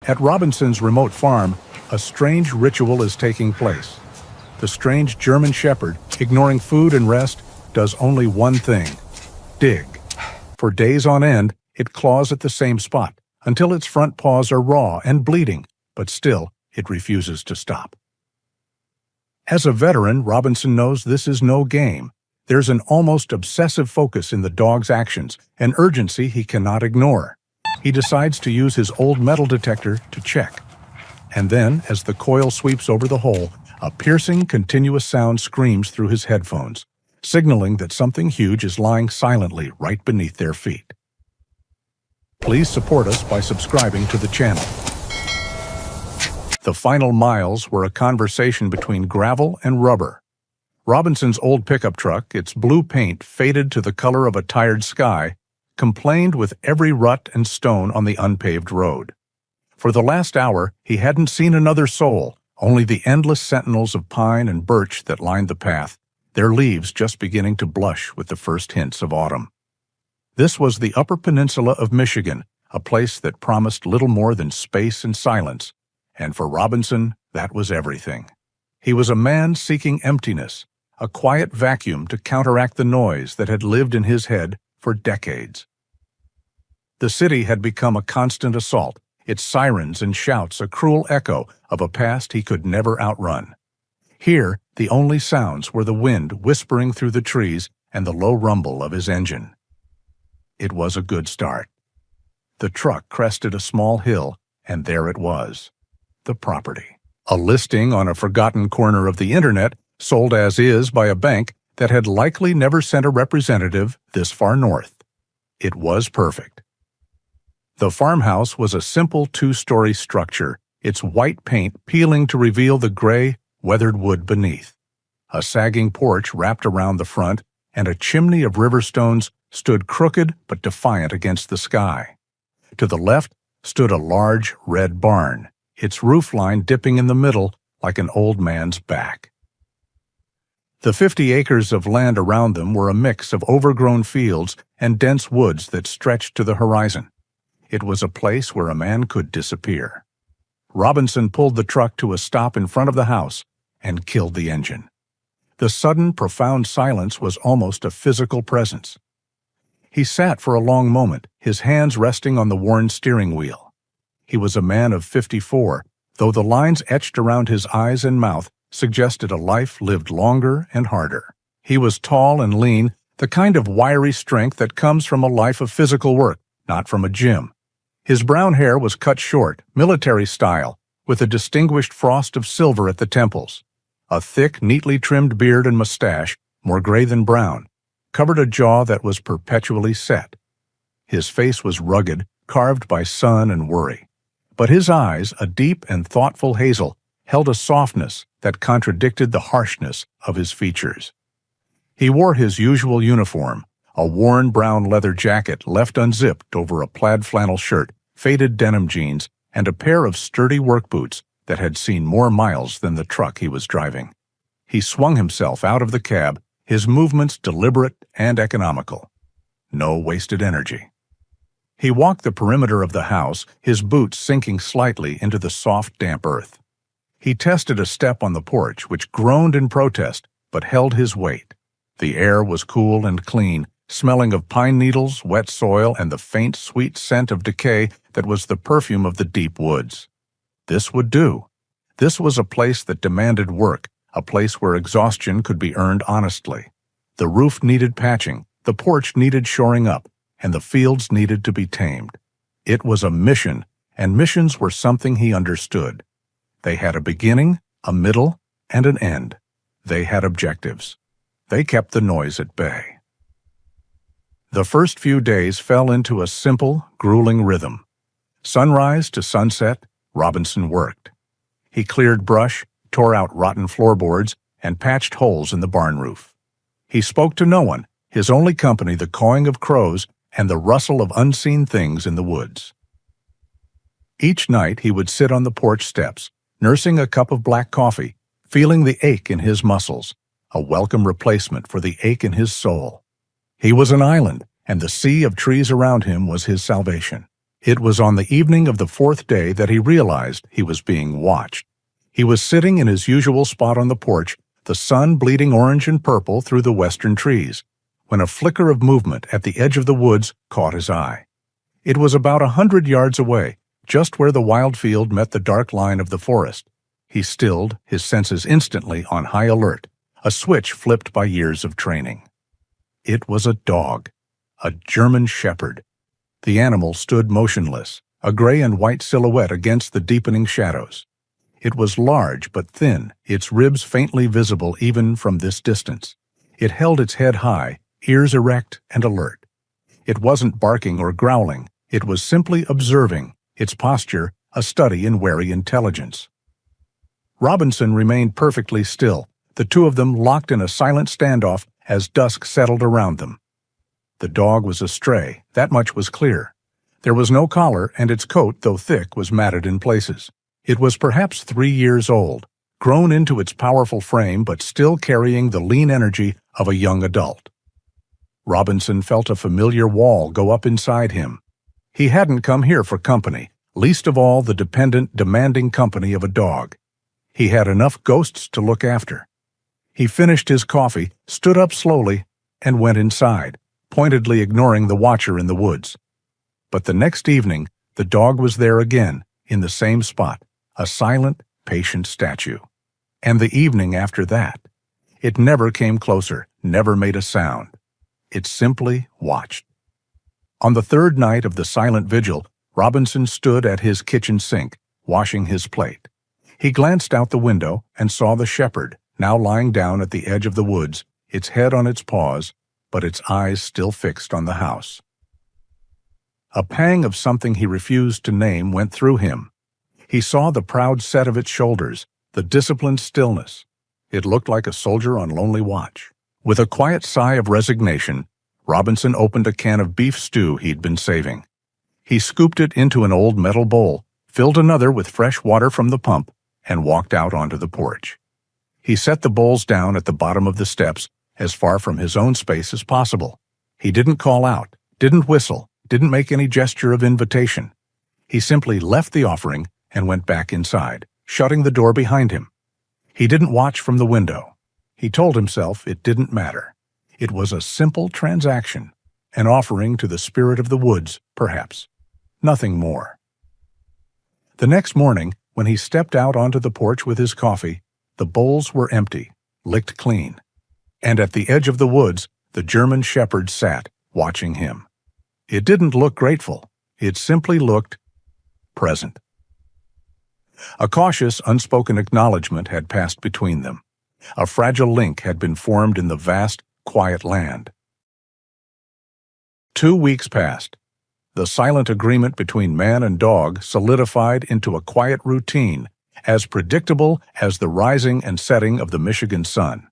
At Robinson's remote farm, a strange ritual is taking place. The strange German shepherd, ignoring food and rest, does only one thing: dig. For days on end, it claws at the same spot, until its front paws are raw and bleeding, but still, it refuses to stop. As a veteran, Robinson knows this is no game. There's an almost obsessive focus in the dog's actions, an urgency he cannot ignore. He decides to use his old metal detector to check. And then, as the coil sweeps over the hole, a piercing, continuous sound screams through his headphones, signaling that something huge is lying silently right beneath their feet. Please support us by subscribing to the channel. The final miles were a conversation between gravel and rubber. Robinson's old pickup truck, its blue paint faded to the color of a tired sky, complained with every rut and stone on the unpaved road. For the last hour, he hadn't seen another soul, only the endless sentinels of pine and birch that lined the path, their leaves just beginning to blush with the first hints of autumn. This was the Upper Peninsula of Michigan, a place that promised little more than space and silence, and for Robinson, that was everything. He was a man seeking emptiness, a quiet vacuum to counteract the noise that had lived in his head for decades. The city had become a constant assault, its sirens and shouts a cruel echo of a past he could never outrun. Here, the only sounds were the wind whispering through the trees and the low rumble of his engine. It was a good start. The truck crested a small hill, and there it was, the property. A listing on a forgotten corner of the internet, sold as is by a bank that had likely never sent a representative this far north. It was perfect. The farmhouse was a simple two-story structure, its white paint peeling to reveal the gray, weathered wood beneath. A sagging porch wrapped around the front, and a chimney of river stones stood crooked but defiant against the sky. To the left stood a large red barn, its roofline dipping in the middle like an old man's back. The 50 acres of land around them were a mix of overgrown fields and dense woods that stretched to the horizon. It was a place where a man could disappear. Robinson pulled the truck to a stop in front of the house and killed the engine. The sudden, profound silence was almost a physical presence. He sat for a long moment, his hands resting on the worn steering wheel. He was a man of 54, though the lines etched around his eyes and mouth suggested a life lived longer and harder. He was tall and lean, the kind of wiry strength that comes from a life of physical work, not from a gym. His brown hair was cut short, military style, with a distinguished frost of silver at the temples. A thick, neatly trimmed beard and mustache, more gray than brown, covered a jaw that was perpetually set. His face was rugged, carved by sun and worry. But his eyes, a deep and thoughtful hazel, held a softness that contradicted the harshness of his features. He wore his usual uniform, a worn brown leather jacket left unzipped over a plaid flannel shirt, faded denim jeans, and a pair of sturdy work boots that had seen more miles than the truck he was driving. He swung himself out of the cab, his movements deliberate and economical. No wasted energy. He walked the perimeter of the house, his boots sinking slightly into the soft, damp earth. He tested a step on the porch, which groaned in protest, but held his weight. The air was cool and clean, smelling of pine needles, wet soil, and the faint, sweet scent of decay that was the perfume of the deep woods. This would do. This was a place that demanded work, a place where exhaustion could be earned honestly. The roof needed patching, the porch needed shoring up, and the fields needed to be tamed. It was a mission, and missions were something he understood. They had a beginning, a middle, and an end. They had objectives. They kept the noise at bay. The first few days fell into a simple, grueling rhythm. Sunrise to sunset, Robinson worked. He cleared brush, tore out rotten floorboards, and patched holes in the barn roof. He spoke to no one, his only company the cawing of crows and the rustle of unseen things in the woods. Each night he would sit on the porch steps, nursing a cup of black coffee, feeling the ache in his muscles, a welcome replacement for the ache in his soul. He was an island, and the sea of trees around him was his salvation. It was on the evening of the fourth day that he realized he was being watched. He was sitting in his usual spot on the porch, the sun bleeding orange and purple through the western trees, when a flicker of movement at the edge of the woods caught his eye. It was about 100 yards away, just where the wild field met the dark line of the forest. He stilled, his senses instantly on high alert, a switch flipped by years of training. It was a dog, a German shepherd. The animal stood motionless, a gray and white silhouette against the deepening shadows. It was large but thin, its ribs faintly visible even from this distance. It held its head high, ears erect and alert. It wasn't barking or growling, it was simply observing, its posture a study in wary intelligence. Robinson remained perfectly still, the two of them locked in a silent standoff as dusk settled around them. The dog was a stray, that much was clear. There was no collar, and its coat, though thick, was matted in places. It was perhaps 3 years old, grown into its powerful frame but still carrying the lean energy of a young adult. Robinson felt a familiar wall go up inside him. He hadn't come here for company, least of all the dependent, demanding company of a dog. He had enough ghosts to look after. He finished his coffee, stood up slowly, and went inside, pointedly ignoring the watcher in the woods. But the next evening, the dog was there again, in the same spot, a silent, patient statue. And the evening after that. It never came closer, never made a sound. It simply watched. On the third night of the silent vigil, Robinson stood at his kitchen sink, washing his plate. He glanced out the window and saw the shepherd, now lying down at the edge of the woods, its head on its paws, but its eyes still fixed on the house. A pang of something he refused to name went through him. He saw the proud set of its shoulders, the disciplined stillness. It looked like a soldier on lonely watch. With a quiet sigh of resignation, Robinson opened a can of beef stew he'd been saving. He scooped it into an old metal bowl, filled another with fresh water from the pump, and walked out onto the porch. He set the bowls down at the bottom of the steps, as far from his own space as possible. He didn't call out, didn't whistle, didn't make any gesture of invitation. He simply left the offering and went back inside, shutting the door behind him. He didn't watch from the window. He told himself it didn't matter. It was a simple transaction, an offering to the spirit of the woods, perhaps. Nothing more. The next morning, when he stepped out onto the porch with his coffee, the bowls were empty, licked clean. And at the edge of the woods, the German shepherd sat, watching him. It didn't look grateful. It simply looked present. A cautious, unspoken acknowledgement had passed between them. A fragile link had been formed in the vast, quiet land. 2 weeks passed. The silent agreement between man and dog solidified into a quiet routine, as predictable as the rising and setting of the Michigan sun.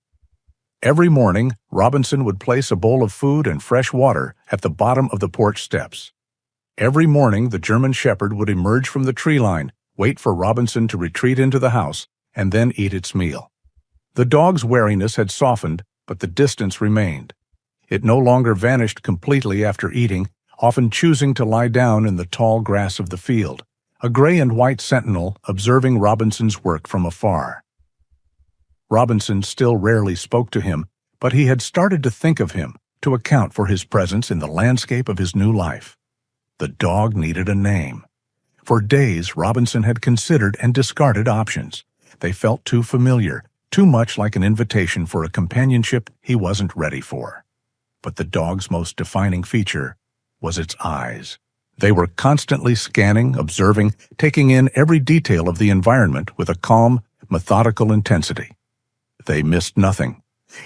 Every morning, Robinson would place a bowl of food and fresh water at the bottom of the porch steps. Every morning, the German shepherd would emerge from the tree line, wait for Robinson to retreat into the house, and then eat its meal. The dog's wariness had softened, but the distance remained. It no longer vanished completely after eating, often choosing to lie down in the tall grass of the field, a gray and white sentinel observing Robinson's work from afar. Robinson still rarely spoke to him, but he had started to think of him, to account for his presence in the landscape of his new life. The dog needed a name. For days, Robinson had considered and discarded options. They felt too familiar, too much like an invitation for a companionship he wasn't ready for. But the dog's most defining feature was its eyes. They were constantly scanning, observing, taking in every detail of the environment with a calm, methodical intensity. They missed nothing.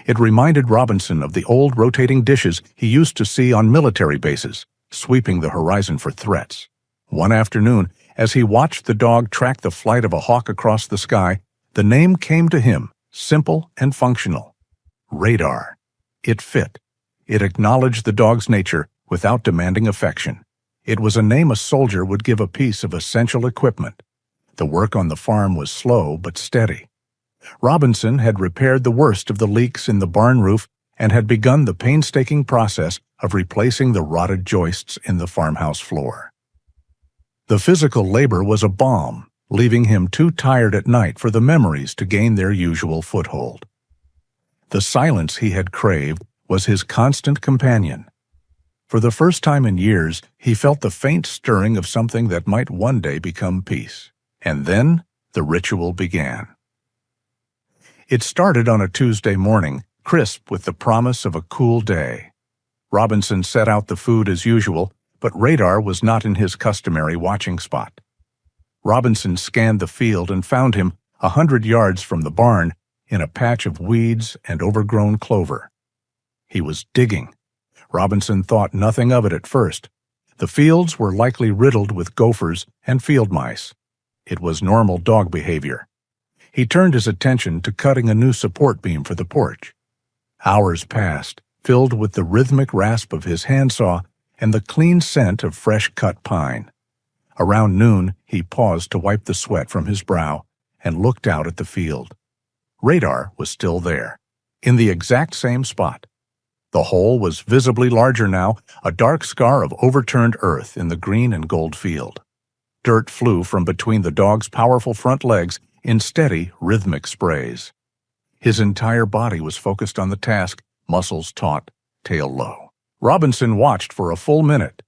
It reminded Robinson of the old rotating dishes he used to see on military bases, sweeping the horizon for threats. One afternoon, as he watched the dog track the flight of a hawk across the sky, the name came to him, simple and functional. Radar. It fit. It acknowledged the dog's nature without demanding affection. It was a name a soldier would give a piece of essential equipment. The work on the farm was slow but steady. Robinson had repaired the worst of the leaks in the barn roof and had begun the painstaking process of replacing the rotted joists in the farmhouse floor. The physical labor was a balm, leaving him too tired at night for the memories to gain their usual foothold. The silence he had craved was his constant companion. For the first time in years, he felt the faint stirring of something that might one day become peace. And then the ritual began. It started on a Tuesday morning, crisp with the promise of a cool day. Robinson set out the food as usual, but Radar was not in his customary watching spot. Robinson scanned the field and found him 100 yards from the barn in a patch of weeds and overgrown clover. He was digging. Robinson thought nothing of it at first. The fields were likely riddled with gophers and field mice. It was normal dog behavior. He turned his attention to cutting a new support beam for the porch. Hours passed, filled with the rhythmic rasp of his handsaw and the clean scent of fresh-cut pine. Around noon, he paused to wipe the sweat from his brow and looked out at the field. Radar was still there, in the exact same spot. The hole was visibly larger now, a dark scar of overturned earth in the green and gold field. Dirt flew from between the dog's powerful front legs in steady, rhythmic sprays. His entire body was focused on the task, muscles taut, tail low. Robinson watched for a full minute.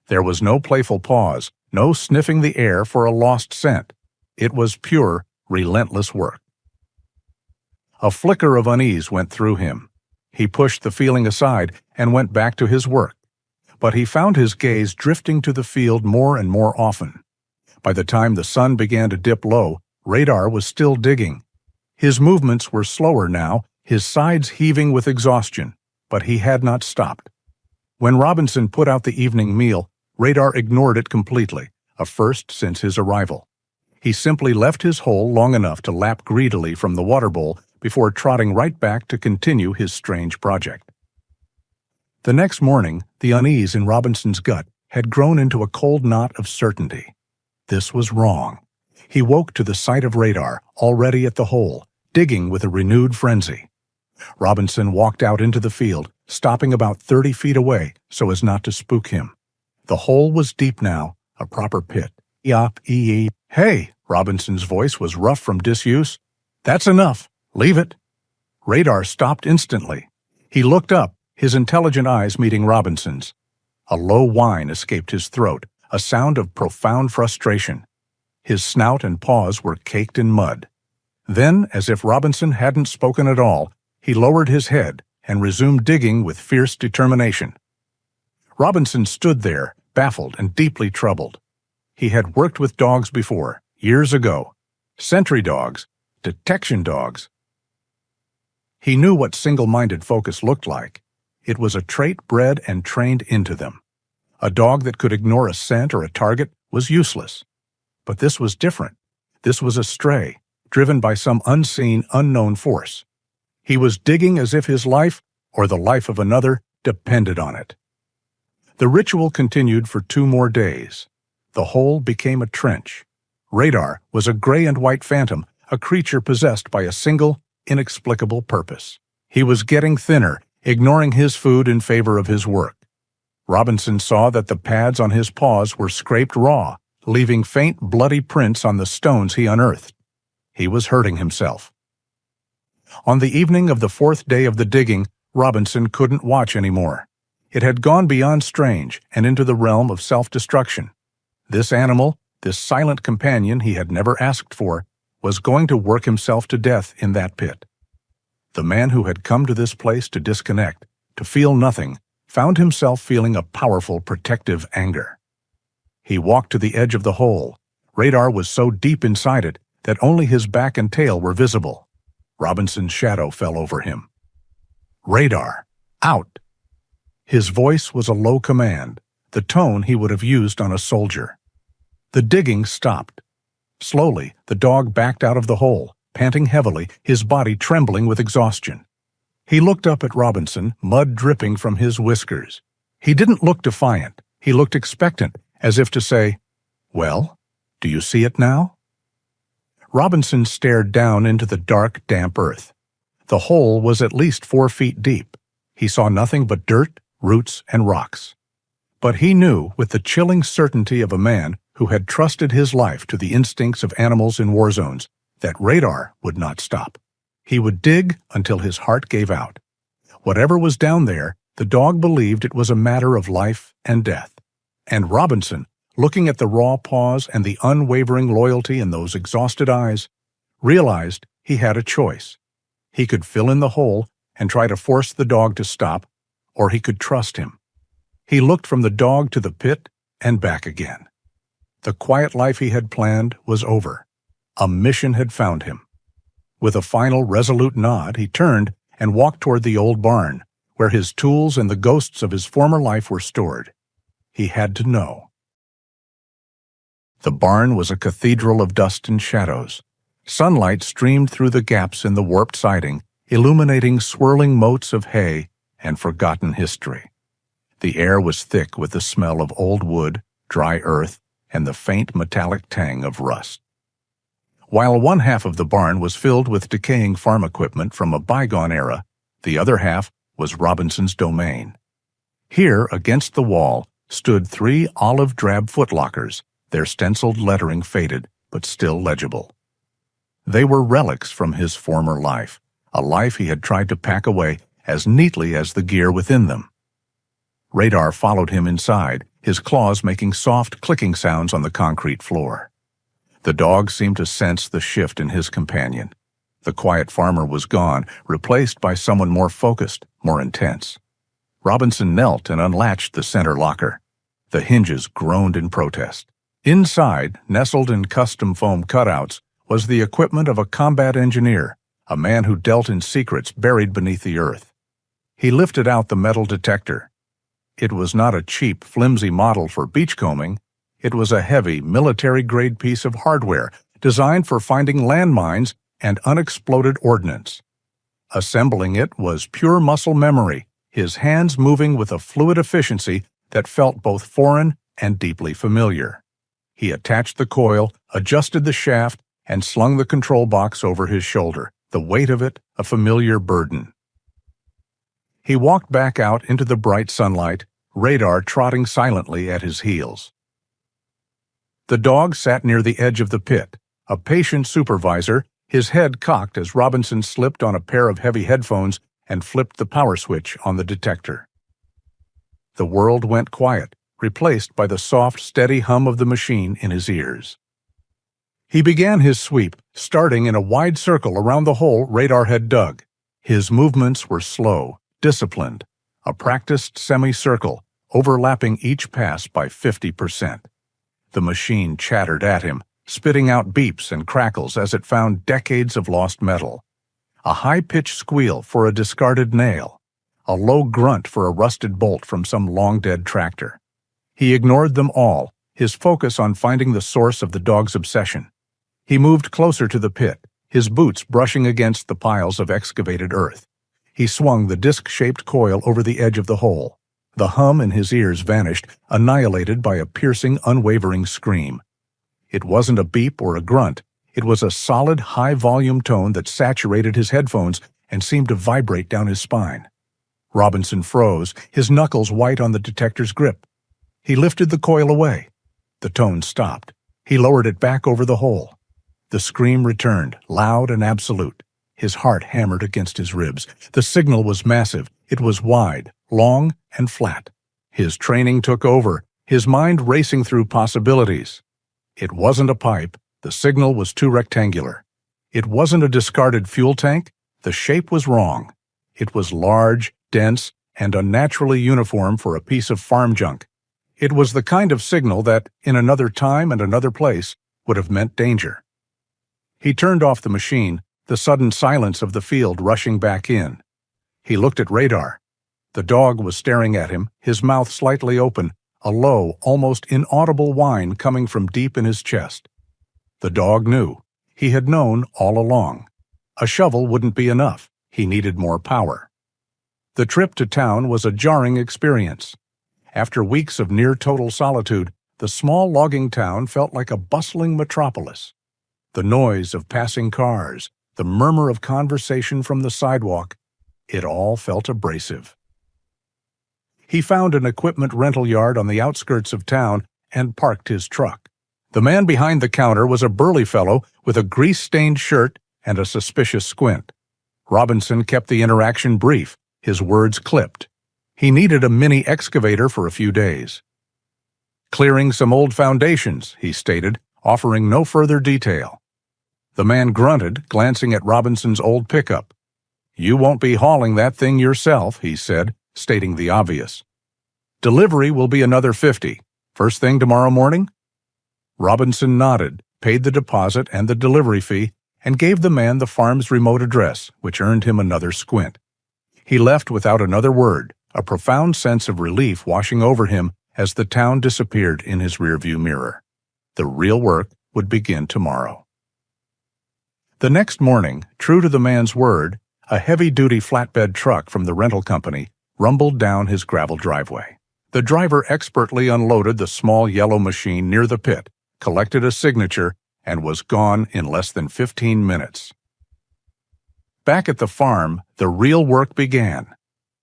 There was no playful pause, no sniffing the air for a lost scent. It was pure, relentless work. A flicker of unease went through him. He pushed the feeling aside and went back to his work. But he found his gaze drifting to the field more and more often. By the time the sun began to dip low, Radar was still digging. His movements were slower now, his sides heaving with exhaustion, but he had not stopped. When Robinson put out the evening meal, Radar ignored it completely, a first since his arrival. He simply left his hole long enough to lap greedily from the water bowl before trotting right back to continue his strange project. The next morning, the unease in Robinson's gut had grown into a cold knot of certainty. This was wrong. He woke to the sight of Radar, already at the hole, digging with a renewed frenzy. Robinson walked out into the field, stopping about 30 feet away so as not to spook him. The hole was deep now, a proper pit. Yop-ee-ee. "Hey!" Robinson's voice was rough from disuse. "That's enough. Leave it." Radar stopped instantly. He looked up, his intelligent eyes meeting Robinson's. A low whine escaped his throat, a sound of profound frustration. His snout and paws were caked in mud. Then, as if Robinson hadn't spoken at all, he lowered his head and resumed digging with fierce determination. Robinson stood there, baffled and deeply troubled. He had worked with dogs before, years ago. Sentry dogs, detection dogs. He knew what single-minded focus looked like. It was a trait bred and trained into them. A dog that could ignore a scent or a target was useless. But this was different. This was a stray, driven by some unseen, unknown force. He was digging as if his life, or the life of another, depended on it. The ritual continued for 2 more days. The hole became a trench. Radar was a gray and white phantom, a creature possessed by a single, inexplicable purpose. He was getting thinner, ignoring his food in favor of his work. Robinson saw that the pads on his paws were scraped raw, leaving faint, bloody prints on the stones he unearthed. He was hurting himself. On the evening of the 4th day of the digging, Robinson couldn't watch anymore. It had gone beyond strange and into the realm of self-destruction. This animal, this silent companion he had never asked for, was going to work himself to death in that pit. The man who had come to this place to disconnect, to feel nothing, found himself feeling a powerful protective anger. He walked to the edge of the hole. Radar was so deep inside it that only his back and tail were visible. Robinson's shadow fell over him. "Radar, out!" His voice was a low command, the tone he would have used on a soldier. The digging stopped. Slowly, the dog backed out of the hole, panting heavily, his body trembling with exhaustion. He looked up at Robinson, mud dripping from his whiskers. He didn't look defiant. He looked expectant, as if to say, "Well, do you see it now?" Robinson stared down into the dark, damp earth. The hole was at least 4 feet deep. He saw nothing but dirt, roots, and rocks. But he knew, with the chilling certainty of a man who had trusted his life to the instincts of animals in war zones, that Radar would not stop. He would dig until his heart gave out. Whatever was down there, the dog believed it was a matter of life and death. And Robinson, looking at the raw paws and the unwavering loyalty in those exhausted eyes, realized he had a choice. He could fill in the hole and try to force the dog to stop, or he could trust him. He looked from the dog to the pit and back again. The quiet life he had planned was over. A mission had found him. With a final resolute nod, he turned and walked toward the old barn, where his tools and the ghosts of his former life were stored. He had to know. The barn was a cathedral of dust and shadows. Sunlight streamed through the gaps in the warped siding, illuminating swirling motes of hay and forgotten history. The air was thick with the smell of old wood, dry earth, and the faint metallic tang of rust. While one half of the barn was filled with decaying farm equipment from a bygone era, the other half was Robinson's domain. Here, against the wall, stood 3 olive-drab footlockers, their stenciled lettering faded, but still legible. They were relics from his former life, a life he had tried to pack away as neatly as the gear within them. Radar followed him inside, his claws making soft clicking sounds on the concrete floor. The dog seemed to sense the shift in his companion. The quiet farmer was gone, replaced by someone more focused, more intense. Robinson knelt and unlatched the center locker. The hinges groaned in protest. Inside, nestled in custom foam cutouts, was the equipment of a combat engineer, a man who dealt in secrets buried beneath the earth. He lifted out the metal detector. It was not a cheap, flimsy model for beachcombing. It was a heavy, military-grade piece of hardware designed for finding landmines and unexploded ordnance. Assembling it was pure muscle memory, his hands moving with a fluid efficiency that felt both foreign and deeply familiar. He attached the coil, adjusted the shaft, and slung the control box over his shoulder, the weight of it a familiar burden. He walked back out into the bright sunlight, Radar trotting silently at his heels. The dog sat near the edge of the pit, a patient supervisor, his head cocked as Robinson slipped on a pair of heavy headphones and flipped the power switch on the detector. The world went quiet, replaced by the soft, steady hum of the machine in his ears. He began his sweep, starting in a wide circle around the hole Radar had dug. His movements were slow, disciplined, a practiced semicircle, overlapping each pass by 50%. The machine chattered at him, spitting out beeps and crackles as it found decades of lost metal. A high-pitched squeal for a discarded nail, a low grunt for a rusted bolt from some long-dead tractor. He ignored them all, his focus on finding the source of the dog's obsession. He moved closer to the pit, his boots brushing against the piles of excavated earth. He swung the disc-shaped coil over the edge of the hole. The hum in his ears vanished, annihilated by a piercing, unwavering scream. It wasn't a beep or a grunt. It was a solid, high-volume tone that saturated his headphones and seemed to vibrate down his spine. Robinson froze, his knuckles white on the detector's grip. He lifted the coil away. The tone stopped. He lowered it back over the hole. The scream returned, loud and absolute. His heart hammered against his ribs. The signal was massive. It was wide, long, and flat. His training took over, his mind racing through possibilities. It wasn't a pipe. The signal was too rectangular. It wasn't a discarded fuel tank. The shape was wrong. It was large, dense, and unnaturally uniform for a piece of farm junk. It was the kind of signal that, in another time and another place, would have meant danger. He turned off the machine, the sudden silence of the field rushing back in. He looked at Radar. The dog was staring at him, his mouth slightly open, a low, almost inaudible whine coming from deep in his chest. The dog knew. He had known all along. A shovel wouldn't be enough. He needed more power. The trip to town was a jarring experience. After weeks of near-total solitude, the small logging town felt like a bustling metropolis. The noise of passing cars, the murmur of conversation from the sidewalk, it all felt abrasive. He found an equipment rental yard on the outskirts of town and parked his truck. The man behind the counter was a burly fellow with a grease-stained shirt and a suspicious squint. Robinson kept the interaction brief, his words clipped. He needed a mini excavator for a few days. "Clearing some old foundations," he stated, offering no further detail. The man grunted, glancing at Robinson's old pickup. "You won't be hauling that thing yourself," he said, stating the obvious. "Delivery will be another $50. First thing tomorrow morning?" Robinson nodded, paid the deposit and the delivery fee, and gave the man the farm's remote address, which earned him another squint. He left without another word, a profound sense of relief washing over him as the town disappeared in his rearview mirror. The real work would begin tomorrow. The next morning, true to the man's word, a heavy-duty flatbed truck from the rental company rumbled down his gravel driveway. The driver expertly unloaded the small yellow machine near the pit, collected a signature, and was gone in less than 15 minutes. Back at the farm, the real work began.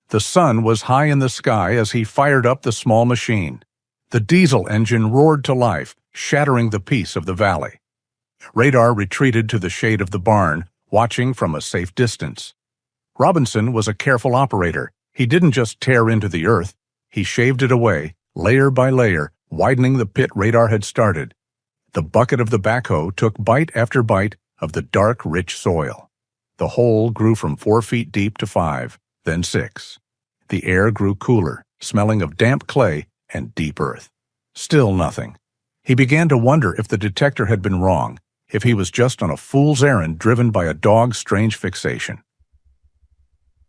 The sun was high in the sky as he fired up the small machine. The diesel engine roared to life, shattering the peace of the valley. Radar retreated to the shade of the barn, watching from a safe distance. Robinson was a careful operator. He didn't just tear into the earth. He shaved it away, layer by layer, widening the pit radar had started. The bucket of the backhoe took bite after bite of the dark, rich soil. The hole grew from 4 feet deep to 5, then 6. The air grew cooler, smelling of damp clay and deep earth. Still nothing. He began to wonder if the detector had been wrong, if he was just on a fool's errand driven by a dog's strange fixation.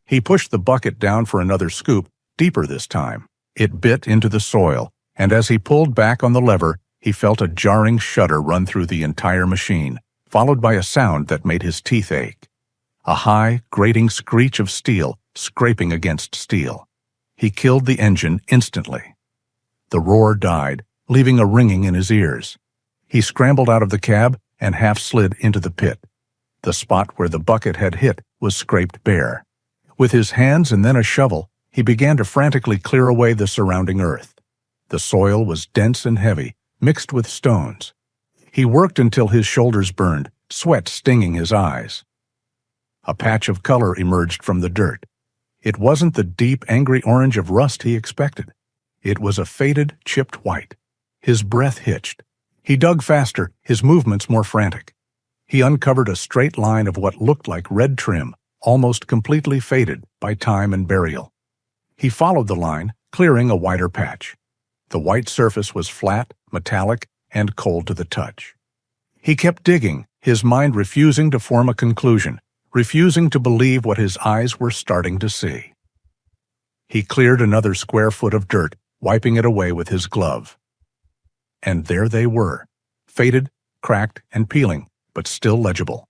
He pushed the bucket down for another scoop, deeper this time. It bit into the soil, and as he pulled back on the lever, he felt a jarring shudder run through the entire machine, followed by a sound that made his teeth ache. A high, grating screech of steel scraping against steel. He killed the engine instantly. The roar died, leaving a ringing in his ears. He scrambled out of the cab and half slid into the pit. The spot where the bucket had hit was scraped bare. With his hands and then a shovel, he began to frantically clear away the surrounding earth. The soil was dense and heavy, mixed with stones. He worked until his shoulders burned, sweat stinging his eyes. A patch of color emerged from the dirt. It wasn't the deep, angry orange of rust he expected. It was a faded, chipped white. His breath hitched. He dug faster, his movements more frantic. He uncovered a straight line of what looked like red trim, almost completely faded by time and burial. He followed the line, clearing a wider patch. The white surface was flat, metallic, and cold to the touch. He kept digging, his mind refusing to form a conclusion, refusing to believe what his eyes were starting to see. He cleared another square foot of dirt, wiping it away with his glove. And there they were, faded, cracked, and peeling, but still legible.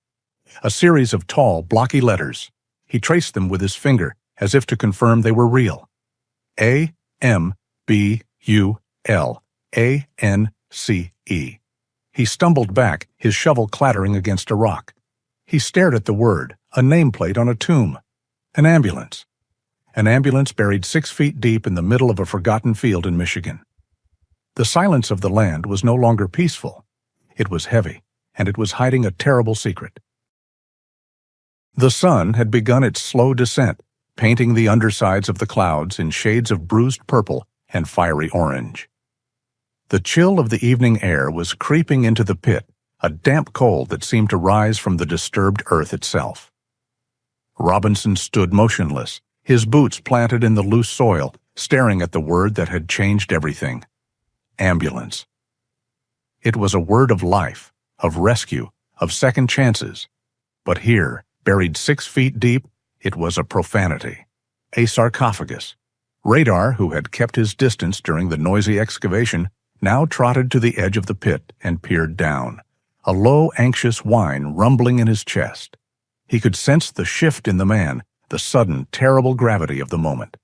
A series of tall, blocky letters. He traced them with his finger, as if to confirm they were real. A-M-B-U-L-A-N-C-E. He stumbled back, his shovel clattering against a rock. He stared at the word, a nameplate on a tomb. An ambulance. An ambulance buried 6 feet deep in the middle of a forgotten field in Michigan. The silence of the land was no longer peaceful. It was heavy, and it was hiding a terrible secret. The sun had begun its slow descent, painting the undersides of the clouds in shades of bruised purple and fiery orange. The chill of the evening air was creeping into the pit, a damp cold that seemed to rise from the disturbed earth itself. Robinson stood motionless, his boots planted in the loose soil, staring at the word that had changed everything. Ambulance. It was a word of life, of rescue, of second chances. But here, buried 6 feet deep, it was a profanity. A sarcophagus. Radar, who had kept his distance during the noisy excavation, now trotted to the edge of the pit and peered down, a low, anxious whine rumbling in his chest. He could sense the shift in the man, the sudden, terrible gravity of the moment.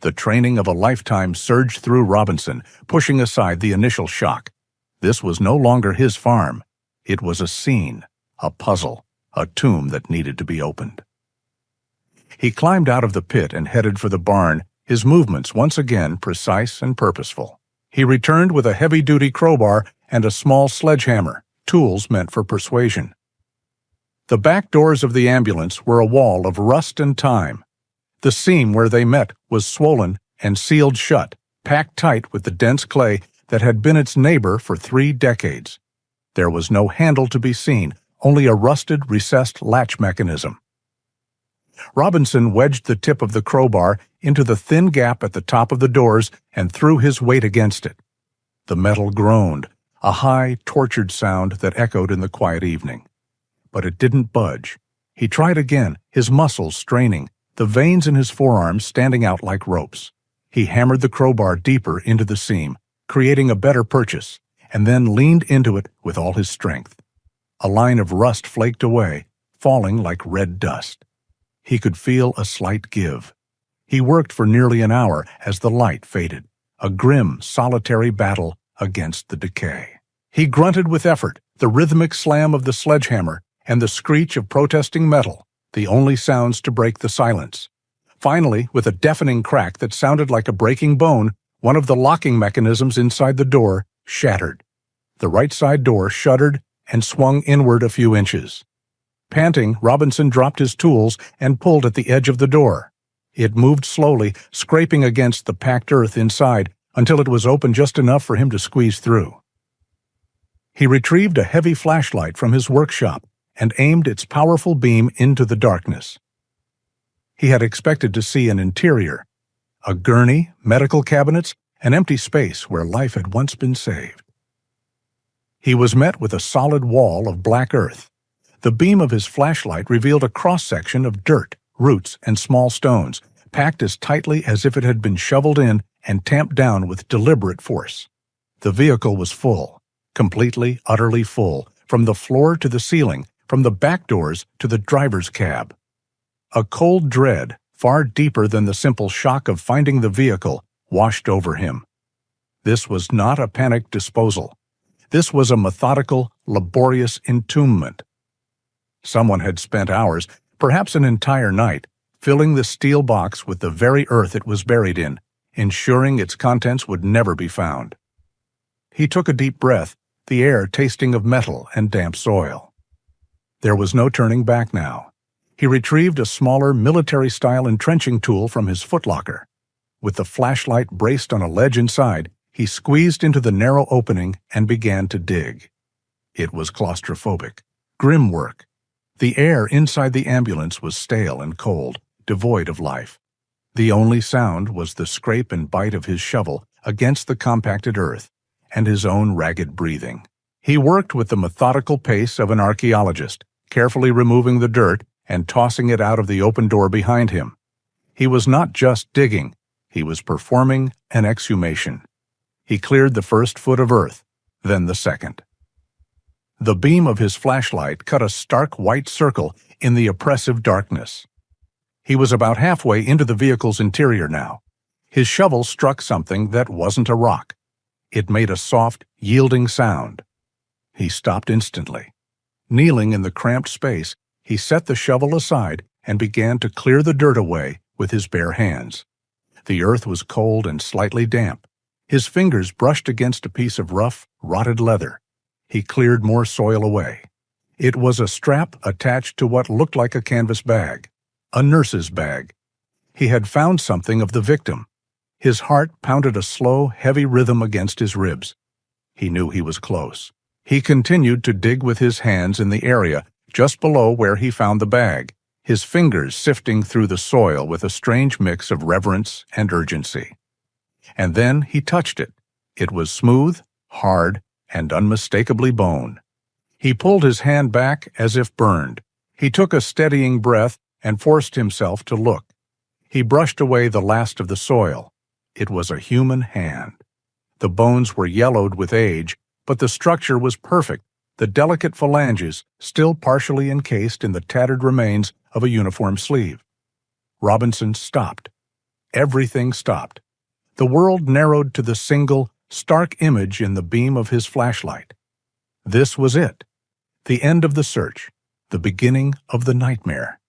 The training of a lifetime surged through Robinson, pushing aside the initial shock. This was no longer his farm. It was a scene, a puzzle, a tomb that needed to be opened. He climbed out of the pit and headed for the barn, his movements once again precise and purposeful. He returned with a heavy-duty crowbar and a small sledgehammer, tools meant for persuasion. The back doors of the ambulance were a wall of rust and time. The seam where they met was swollen and sealed shut, packed tight with the dense clay that had been its neighbor for 3 decades. There was no handle to be seen, only a rusted, recessed latch mechanism. Robinson wedged the tip of the crowbar into the thin gap at the top of the doors and threw his weight against it. The metal groaned, a high, tortured sound that echoed in the quiet evening. But it didn't budge. He tried again, his muscles straining, the veins in his forearms standing out like ropes. He hammered the crowbar deeper into the seam, creating a better purchase, and then leaned into it with all his strength. A line of rust flaked away, falling like red dust. He could feel a slight give. He worked for nearly an hour as the light faded, a grim, solitary battle against the decay. He grunted with effort, the rhythmic slam of the sledgehammer and the screech of protesting metal, the only sounds to break the silence. Finally, with a deafening crack that sounded like a breaking bone, one of the locking mechanisms inside the door shattered. The right side door shuddered and swung inward a few inches. Panting, Robinson dropped his tools and pulled at the edge of the door. It moved slowly, scraping against the packed earth inside until it was open just enough for him to squeeze through. He retrieved a heavy flashlight from his workshop and aimed its powerful beam into the darkness. He had expected to see an interior, a gurney, medical cabinets, an empty space where life had once been saved. He was met with a solid wall of black earth. The beam of his flashlight revealed a cross-section of dirt, roots, and small stones, packed as tightly as if it had been shoveled in and tamped down with deliberate force. The vehicle was full, completely, utterly full, from the floor to the ceiling, from the back doors to the driver's cab. A cold dread, far deeper than the simple shock of finding the vehicle, washed over him. This was not a panicked disposal. This was a methodical, laborious entombment. Someone had spent hours, perhaps an entire night, filling the steel box with the very earth it was buried in, ensuring its contents would never be found. He took a deep breath, the air tasting of metal and damp soil. There was no turning back now. He retrieved a smaller military-style entrenching tool from his footlocker. With the flashlight braced on a ledge inside, he squeezed into the narrow opening and began to dig. It was claustrophobic, grim work. The air inside the ambulance was stale and cold, devoid of life. The only sound was the scrape and bite of his shovel against the compacted earth, and his own ragged breathing. He worked with the methodical pace of an archaeologist, carefully removing the dirt and tossing it out of the open door behind him. He was not just digging, he was performing an exhumation. He cleared the first foot of earth, then the second. The beam of his flashlight cut a stark white circle in the oppressive darkness. He was about halfway into the vehicle's interior now. His shovel struck something that wasn't a rock. It made a soft, yielding sound. He stopped instantly. Kneeling in the cramped space, he set the shovel aside and began to clear the dirt away with his bare hands. The earth was cold and slightly damp. His fingers brushed against a piece of rough, rotted leather. He cleared more soil away. It was a strap attached to what looked like a canvas bag, a nurse's bag. He had found something of the victim. His heart pounded a slow, heavy rhythm against his ribs. He knew he was close. He continued to dig with his hands in the area just below where he found the bag, his fingers sifting through the soil with a strange mix of reverence and urgency. And then he touched it. It was smooth, hard, and unmistakably bone. He pulled his hand back as if burned. He took a steadying breath and forced himself to look. He brushed away the last of the soil. It was a human hand. The bones were yellowed with age, but the structure was perfect, the delicate phalanges still partially encased in the tattered remains of a uniform sleeve. Robinson stopped. Everything stopped. The world narrowed to the single, stark image in the beam of his flashlight. This was it. The end of the search. The beginning of the nightmare.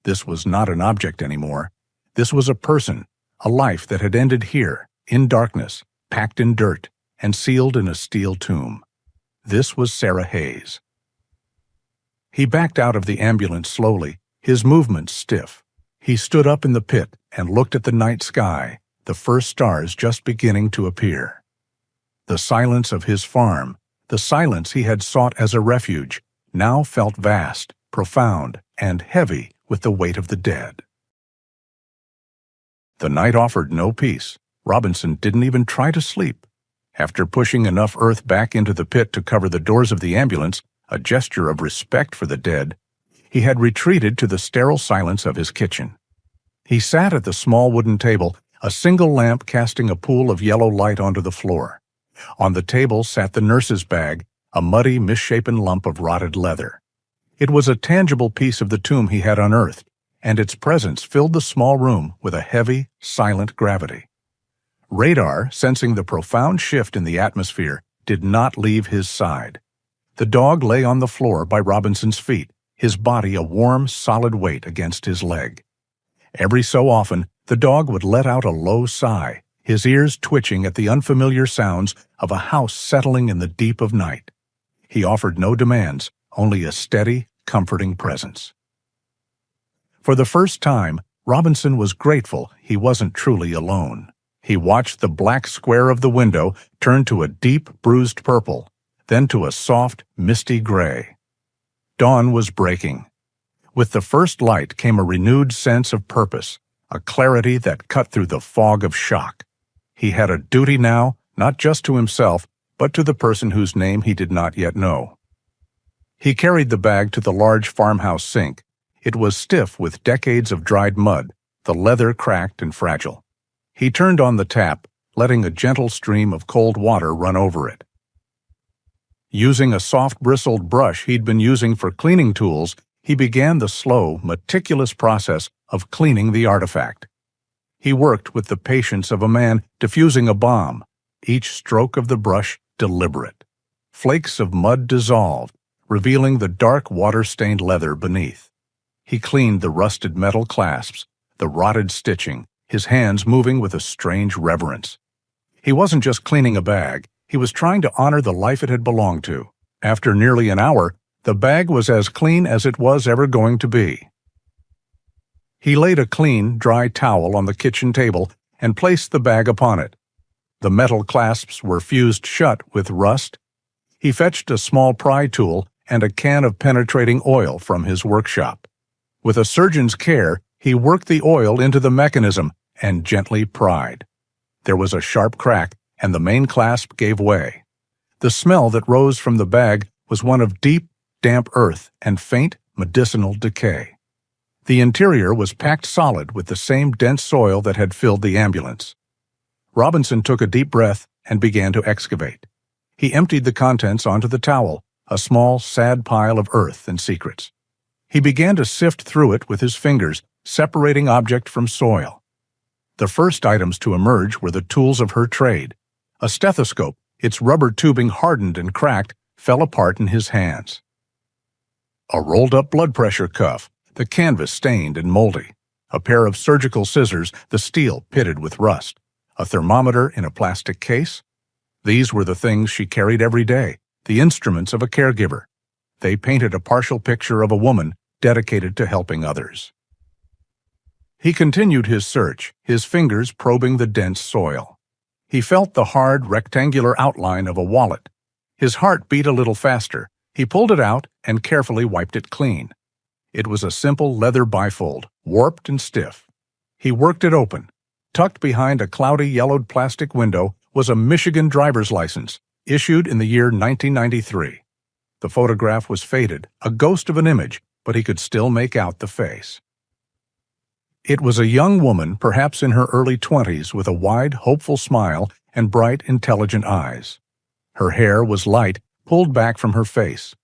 This was not an object anymore. This was a person, a life that had ended here, in darkness, packed in dirt, and sealed in a steel tomb. This was Sarah Hayes. He backed out of the ambulance slowly, his movements stiff. He stood up in the pit and looked at the night sky, the first stars just beginning to appear. The silence of his farm, the silence he had sought as a refuge, now felt vast, profound, and heavy with the weight of the dead. The night offered no peace. Robinson didn't even try to sleep. After pushing enough earth back into the pit to cover the doors of the ambulance, a gesture of respect for the dead, he had retreated to the sterile silence of his kitchen. He sat at the small wooden table, a single lamp casting a pool of yellow light onto the floor. On the table sat the nurse's bag, a muddy, misshapen lump of rotted leather. It was a tangible piece of the tomb he had unearthed, and its presence filled the small room with a heavy, silent gravity. Radar, sensing the profound shift in the atmosphere, did not leave his side. The dog lay on the floor by Robinson's feet, his body a warm, solid weight against his leg. Every so often, the dog would let out a low sigh, his ears twitching at the unfamiliar sounds of a house settling in the deep of night. He offered no demands, only a steady, comforting presence. For the first time, Robinson was grateful he wasn't truly alone. He watched the black square of the window turn to a deep, bruised purple, then to a soft, misty gray. Dawn was breaking. With the first light came a renewed sense of purpose, a clarity that cut through the fog of shock. He had a duty now, not just to himself, but to the person whose name he did not yet know. He carried the bag to the large farmhouse sink. It was stiff with decades of dried mud, the leather cracked and fragile. He turned on the tap, letting a gentle stream of cold water run over it. Using a soft-bristled brush he'd been using for cleaning tools, he began the slow, meticulous process of cleaning the artifact. He worked with the patience of a man diffusing a bomb, each stroke of the brush deliberate. Flakes of mud dissolved, revealing the dark water-stained leather beneath. He cleaned the rusted metal clasps, the rotted stitching, his hands moving with a strange reverence. He wasn't just cleaning a bag, he was trying to honor the life it had belonged to. After nearly an hour, the bag was as clean as it was ever going to be. He laid a clean, dry towel on the kitchen table and placed the bag upon it. The metal clasps were fused shut with rust. He fetched a small pry tool and a can of penetrating oil from his workshop. With a surgeon's care, he worked the oil into the mechanism and gently pried. There was a sharp crack, and the main clasp gave way. The smell that rose from the bag was one of deep, damp earth and faint, medicinal decay. The interior was packed solid with the same dense soil that had filled the ambulance. Robinson took a deep breath and began to excavate. He emptied the contents onto the towel, a small, sad pile of earth and secrets. He began to sift through it with his fingers, separating object from soil. The first items to emerge were the tools of her trade. A stethoscope, its rubber tubing hardened and cracked, fell apart in his hands. A rolled-up blood pressure cuff, the canvas stained and moldy. A pair of surgical scissors, the steel pitted with rust. A thermometer in a plastic case. These were the things she carried every day, the instruments of a caregiver. They painted a partial picture of a woman dedicated to helping others. He continued his search, his fingers probing the dense soil. He felt the hard, rectangular outline of a wallet. His heart beat a little faster. He pulled it out and carefully wiped it clean. It was a simple leather bifold, warped and stiff. He worked it open. Tucked behind a cloudy yellowed plastic window was a Michigan driver's license, issued in the year 1993. The photograph was faded, a ghost of an image, but he could still make out the face. It was a young woman, perhaps in her early 20s, with a wide, hopeful smile and bright, intelligent eyes. Her hair was light, pulled back from her face.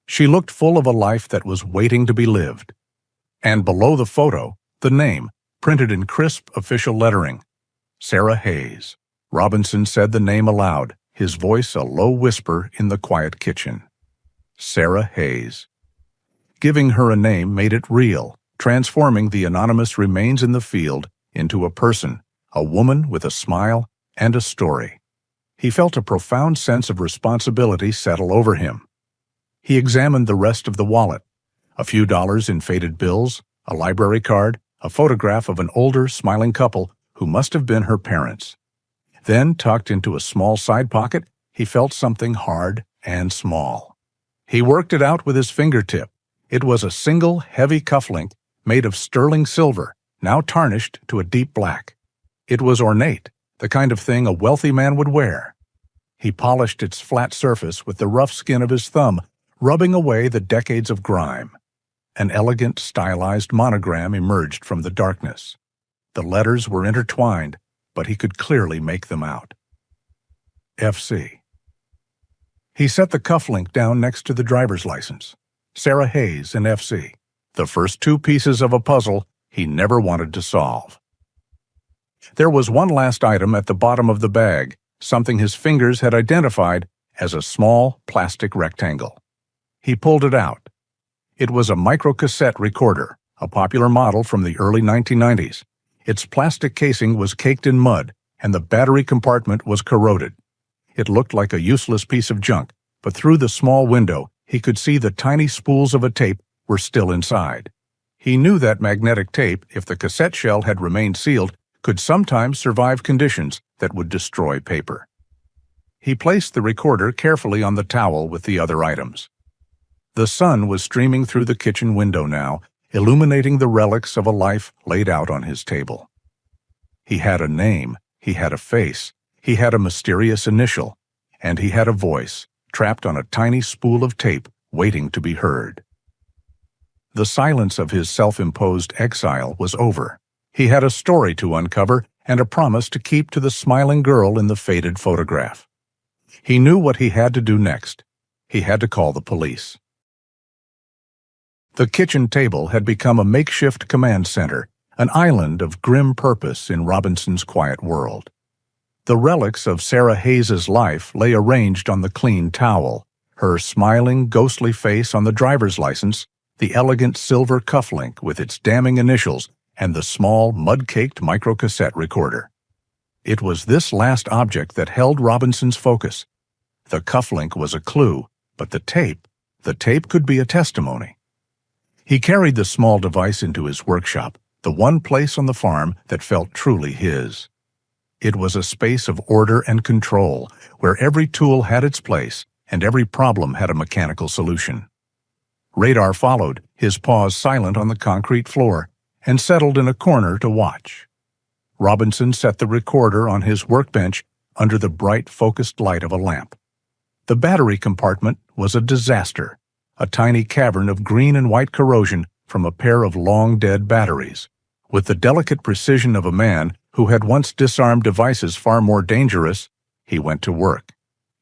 She looked full of a life that was waiting to be lived. And below the photo, the name, printed in crisp official lettering, Sarah Hayes. Robinson said the name aloud, his voice a low whisper in the quiet kitchen. Sarah Hayes. Giving her a name made it real, transforming the anonymous remains in the field into a person, a woman with a smile and a story. He felt a profound sense of responsibility settle over him. He examined the rest of the wallet: a few dollars in faded bills, a library card, a photograph of an older, smiling couple who must have been her parents. Then, tucked into a small side pocket, he felt something hard and small. He worked it out with his fingertip. It was a single, heavy cufflink made of sterling silver, now tarnished to a deep black. It was ornate, the kind of thing a wealthy man would wear. He polished its flat surface with the rough skin of his thumb, rubbing away the decades of grime. An elegant, stylized monogram emerged from the darkness. The letters were intertwined, but he could clearly make them out. FC. He set the cufflink down next to the driver's license. Sarah Hayes and FC. The first two pieces of a puzzle he never wanted to solve. There was one last item at the bottom of the bag, something his fingers had identified as a small plastic rectangle. He pulled it out. It was a microcassette recorder, a popular model from the early 1990s. Its plastic casing was caked in mud, and the battery compartment was corroded. It looked like a useless piece of junk, but through the small window, he could see the tiny spools of a tape were still inside. He knew that magnetic tape, if the cassette shell had remained sealed, could sometimes survive conditions that would destroy paper. He placed the recorder carefully on the towel with the other items. The sun was streaming through the kitchen window now, illuminating the relics of a life laid out on his table. He had a name, he had a face, he had a mysterious initial, and he had a voice, trapped on a tiny spool of tape, waiting to be heard. The silence of his self-imposed exile was over. He had a story to uncover and a promise to keep to the smiling girl in the faded photograph. He knew what he had to do next. He had to call the police. The kitchen table had become a makeshift command center, an island of grim purpose in Robinson's quiet world. The relics of Sarah Hayes's life lay arranged on the clean towel, her smiling, ghostly face on the driver's license, the elegant silver cufflink with its damning initials, and the small, mud-caked microcassette recorder. It was this last object that held Robinson's focus. The cufflink was a clue, but the tape could be a testimony. He carried the small device into his workshop, the one place on the farm that felt truly his. It was a space of order and control, where every tool had its place and every problem had a mechanical solution. Radar followed, his paws silent on the concrete floor, and settled in a corner to watch. Robinson set the recorder on his workbench under the bright, focused light of a lamp. The battery compartment was a disaster, a tiny cavern of green and white corrosion from a pair of long-dead batteries. With the delicate precision of a man who had once disarmed devices far more dangerous, he went to work.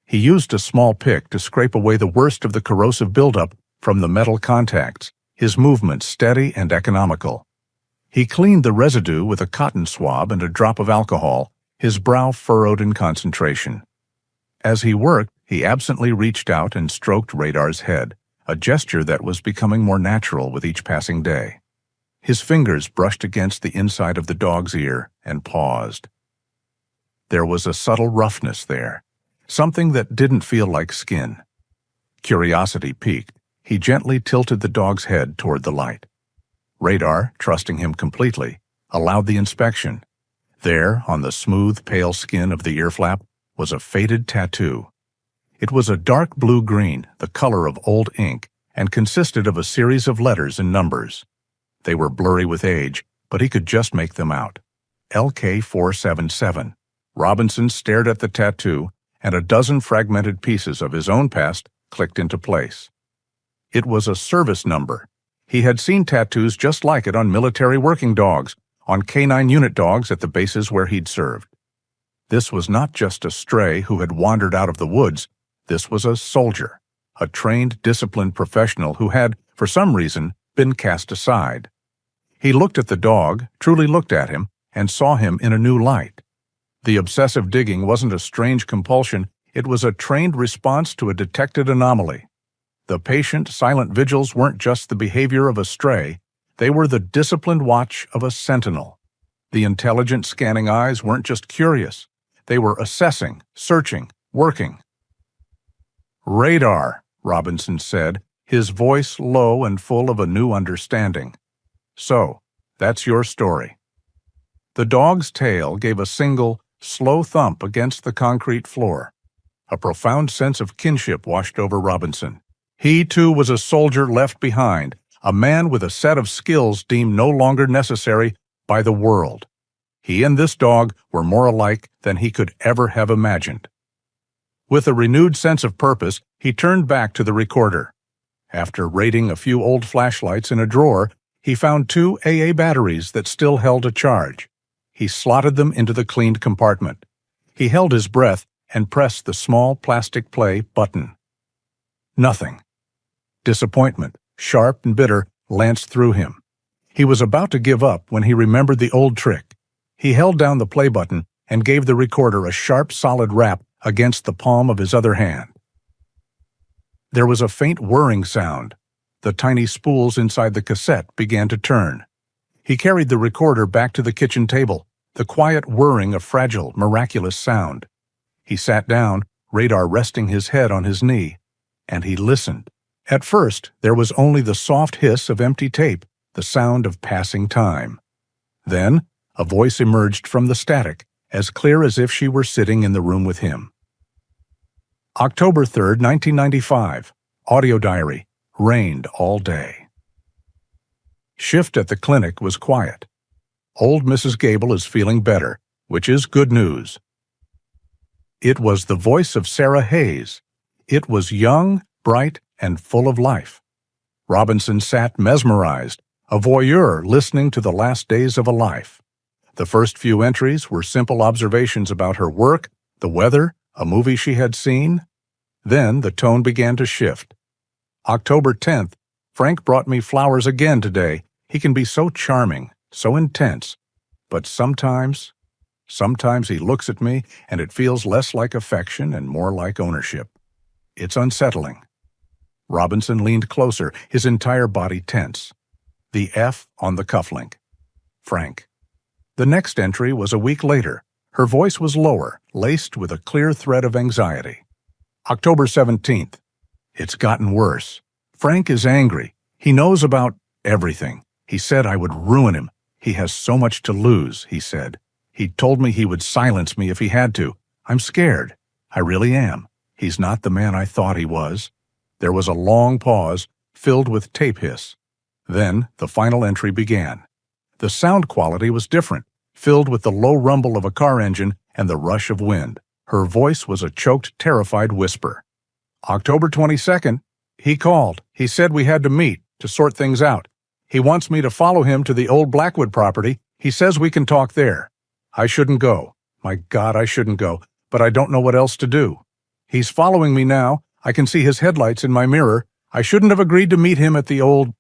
He used a small pick to scrape away the worst of the corrosive buildup from the metal contacts, his movements steady and economical. He cleaned the residue with a cotton swab and a drop of alcohol, his brow furrowed in concentration. As he worked, he absently reached out and stroked Radar's head, a gesture that was becoming more natural with each passing day. His fingers brushed against the inside of the dog's ear and paused. There was a subtle roughness there, something that didn't feel like skin. Curiosity piqued. He gently tilted the dog's head toward the light. Radar, trusting him completely, allowed the inspection. There, on the smooth, pale skin of the ear flap, was a faded tattoo. It was a dark blue-green, the color of old ink, and consisted of a series of letters and numbers. They were blurry with age, but he could just make them out. LK477. Robinson stared at the tattoo, and a dozen fragmented pieces of his own past clicked into place. It was a service number. He had seen tattoos just like it on military working dogs, on canine unit dogs at the bases where he'd served. This was not just a stray who had wandered out of the woods. This was a soldier, a trained, disciplined professional who had, for some reason, been cast aside. He looked at the dog, truly looked at him, and saw him in a new light. The obsessive digging wasn't a strange compulsion, it was a trained response to a detected anomaly. The patient, silent vigils weren't just the behavior of a stray, they were the disciplined watch of a sentinel. The intelligent, scanning eyes weren't just curious, They were assessing, searching, working. "Radar," Robinson said, his voice low and full of a new understanding. "So, that's your story." The dog's tail gave a single, slow thump against the concrete floor. A profound sense of kinship washed over Robinson. He, too, was a soldier left behind, a man with a set of skills deemed no longer necessary by the world. He and this dog were more alike than he could ever have imagined. With a renewed sense of purpose, he turned back to the recorder. After raiding a few old flashlights in a drawer, he found 2 AA batteries that still held a charge. He slotted them into the cleaned compartment. He held his breath and pressed the small plastic play button. Nothing. Disappointment, sharp and bitter, lanced through him. He was about to give up when he remembered the old trick. He held down the play button and gave the recorder a sharp, solid rap against the palm of his other hand. There was a faint whirring sound. The tiny spools inside the cassette began to turn. He carried the recorder back to the kitchen table, the quiet whirring a fragile, miraculous sound. He sat down, Radar resting his head on his knee, and he listened. At first, there was only the soft hiss of empty tape, the sound of passing time. Then, a voice emerged from the static, as clear as if she were sitting in the room with him. October 3rd, 1995. Audio diary. Rained all day. Shift at the clinic was quiet. Old Mrs. Gable is feeling better, which is good news. It was the voice of Sarah Hayes. It was young, bright, and full of life. Robinson sat mesmerized, a voyeur listening to the last days of a life. The first few entries were simple observations about her work, the weather, a movie she had seen. Then the tone began to shift. October 10th, Frank brought me flowers again today. He can be so charming, so intense. But sometimes he looks at me and it feels less like affection and more like ownership. It's unsettling. Robinson leaned closer, his entire body tense. The F on the cufflink. Frank. The next entry was a week later. Her voice was lower, laced with a clear thread of anxiety. October 17th. It's gotten worse. Frank is angry. He knows about everything. He said I would ruin him. He has so much to lose, he said. He told me he would silence me if he had to. I'm scared. I really am. He's not the man I thought he was. There was a long pause, filled with tape hiss. Then the final entry began. The sound quality was different, filled with the low rumble of a car engine and the rush of wind. Her voice was a choked, terrified whisper. October 22nd, he called. He said we had to meet, to sort things out. He wants me to follow him to the old Blackwood property. He says we can talk there. I shouldn't go. My God, I shouldn't go, but I don't know what else to do. He's following me now. I can see his headlights in my mirror. I shouldn't have agreed to meet him at the old...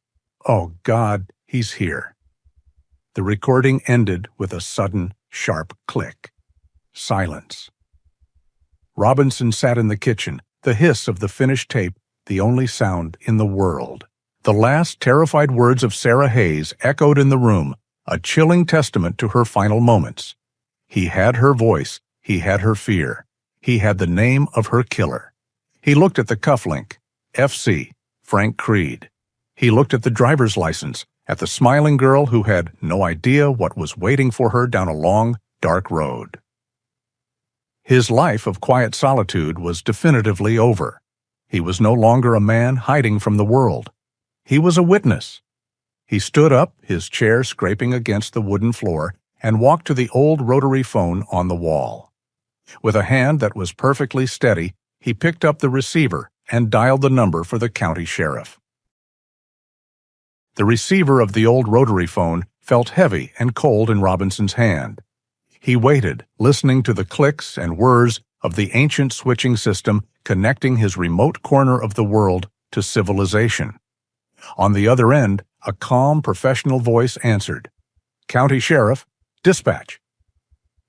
Oh, God, he's here. The recording ended with a sudden, sharp click. Silence. Robinson sat in the kitchen, the hiss of the finished tape, the only sound in the world. The last terrified words of Sarah Hayes echoed in the room, a chilling testament to her final moments. He had her voice. He had her fear. He had the name of her killer. He looked at the cufflink, FC, Frank Creed. He looked at the driver's license, at the smiling girl who had no idea what was waiting for her down a long, dark road. His life of quiet solitude was definitively over. He was no longer a man hiding from the world. He was a witness. He stood up, his chair scraping against the wooden floor, and walked to the old rotary phone on the wall. With a hand that was perfectly steady, he picked up the receiver and dialed the number for the county sheriff. The receiver of the old rotary phone felt heavy and cold in Robinson's hand. He waited, listening to the clicks and whirs of the ancient switching system connecting his remote corner of the world to civilization. On the other end, a calm, professional voice answered. "County Sheriff, dispatch."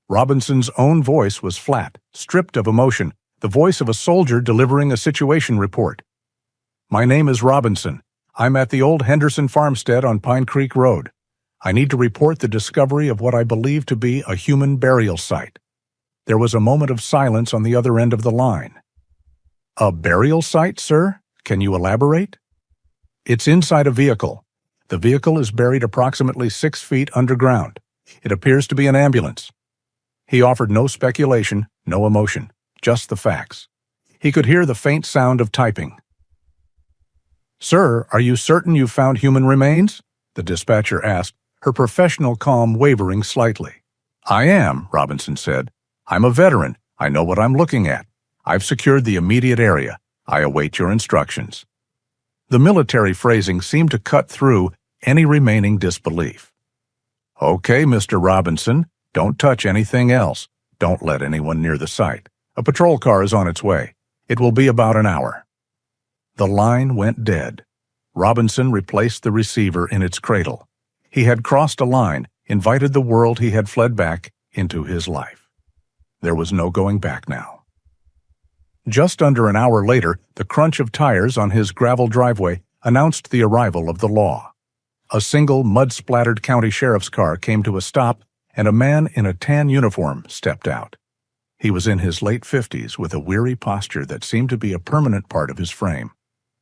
Robinson's own voice was flat, stripped of emotion, the voice of a soldier delivering a situation report. "My name is Robinson. I'm at the old Henderson farmstead on Pine Creek Road. I need to report the discovery of what I believe to be a human burial site." There was a moment of silence on the other end of the line. "A burial site, sir? Can you elaborate?" "It's inside a vehicle. The vehicle is buried approximately 6 feet underground. It appears to be an ambulance." He offered no speculation, no emotion, just the facts. He could hear the faint sound of typing. "Sir, are you certain you found human remains?" the dispatcher asked, her professional calm wavering slightly. "I am," Robinson said. "I'm a veteran. I know what I'm looking at. I've secured the immediate area. I await your instructions." The military phrasing seemed to cut through any remaining disbelief. "Okay, Mr. Robinson, don't touch anything else. Don't let anyone near the site. A patrol car is on its way. It will be about an hour." The line went dead. Robinson replaced the receiver in its cradle. He had crossed a line, invited the world he had fled back into his life. There was no going back now. Just under an hour later, the crunch of tires on his gravel driveway announced the arrival of the law. A single mud-splattered county sheriff's car came to a stop, and a man in a tan uniform stepped out. He was in his late 50s with a weary posture that seemed to be a permanent part of his frame.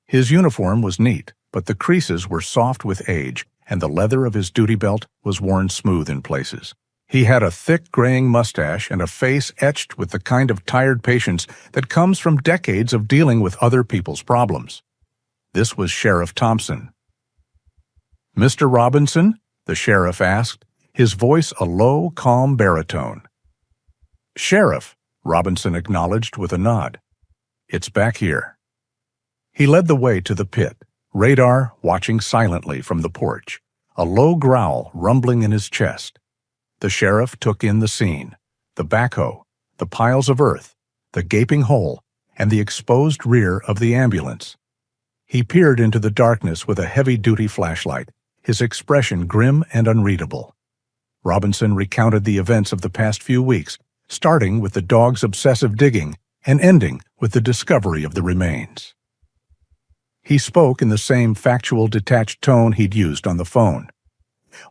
His uniform was neat, but the creases were soft with age, and the leather of his duty belt was worn smooth in places. He had a thick graying mustache and a face etched with the kind of tired patience that comes from decades of dealing with other people's problems. This was Sheriff Thompson. "Mr. Robinson?" the sheriff asked, his voice a low, calm baritone. "Sheriff," Robinson acknowledged with a nod. "It's back here." He led the way to the pit, Radar watching silently from the porch, a low growl rumbling in his chest. The sheriff took in the scene, the backhoe, the piles of earth, the gaping hole, and the exposed rear of the ambulance. He peered into the darkness with a heavy-duty flashlight, his expression grim and unreadable. Robinson recounted the events of the past few weeks, starting with the dog's obsessive digging and ending with the discovery of the remains. He spoke in the same factual, detached tone he'd used on the phone.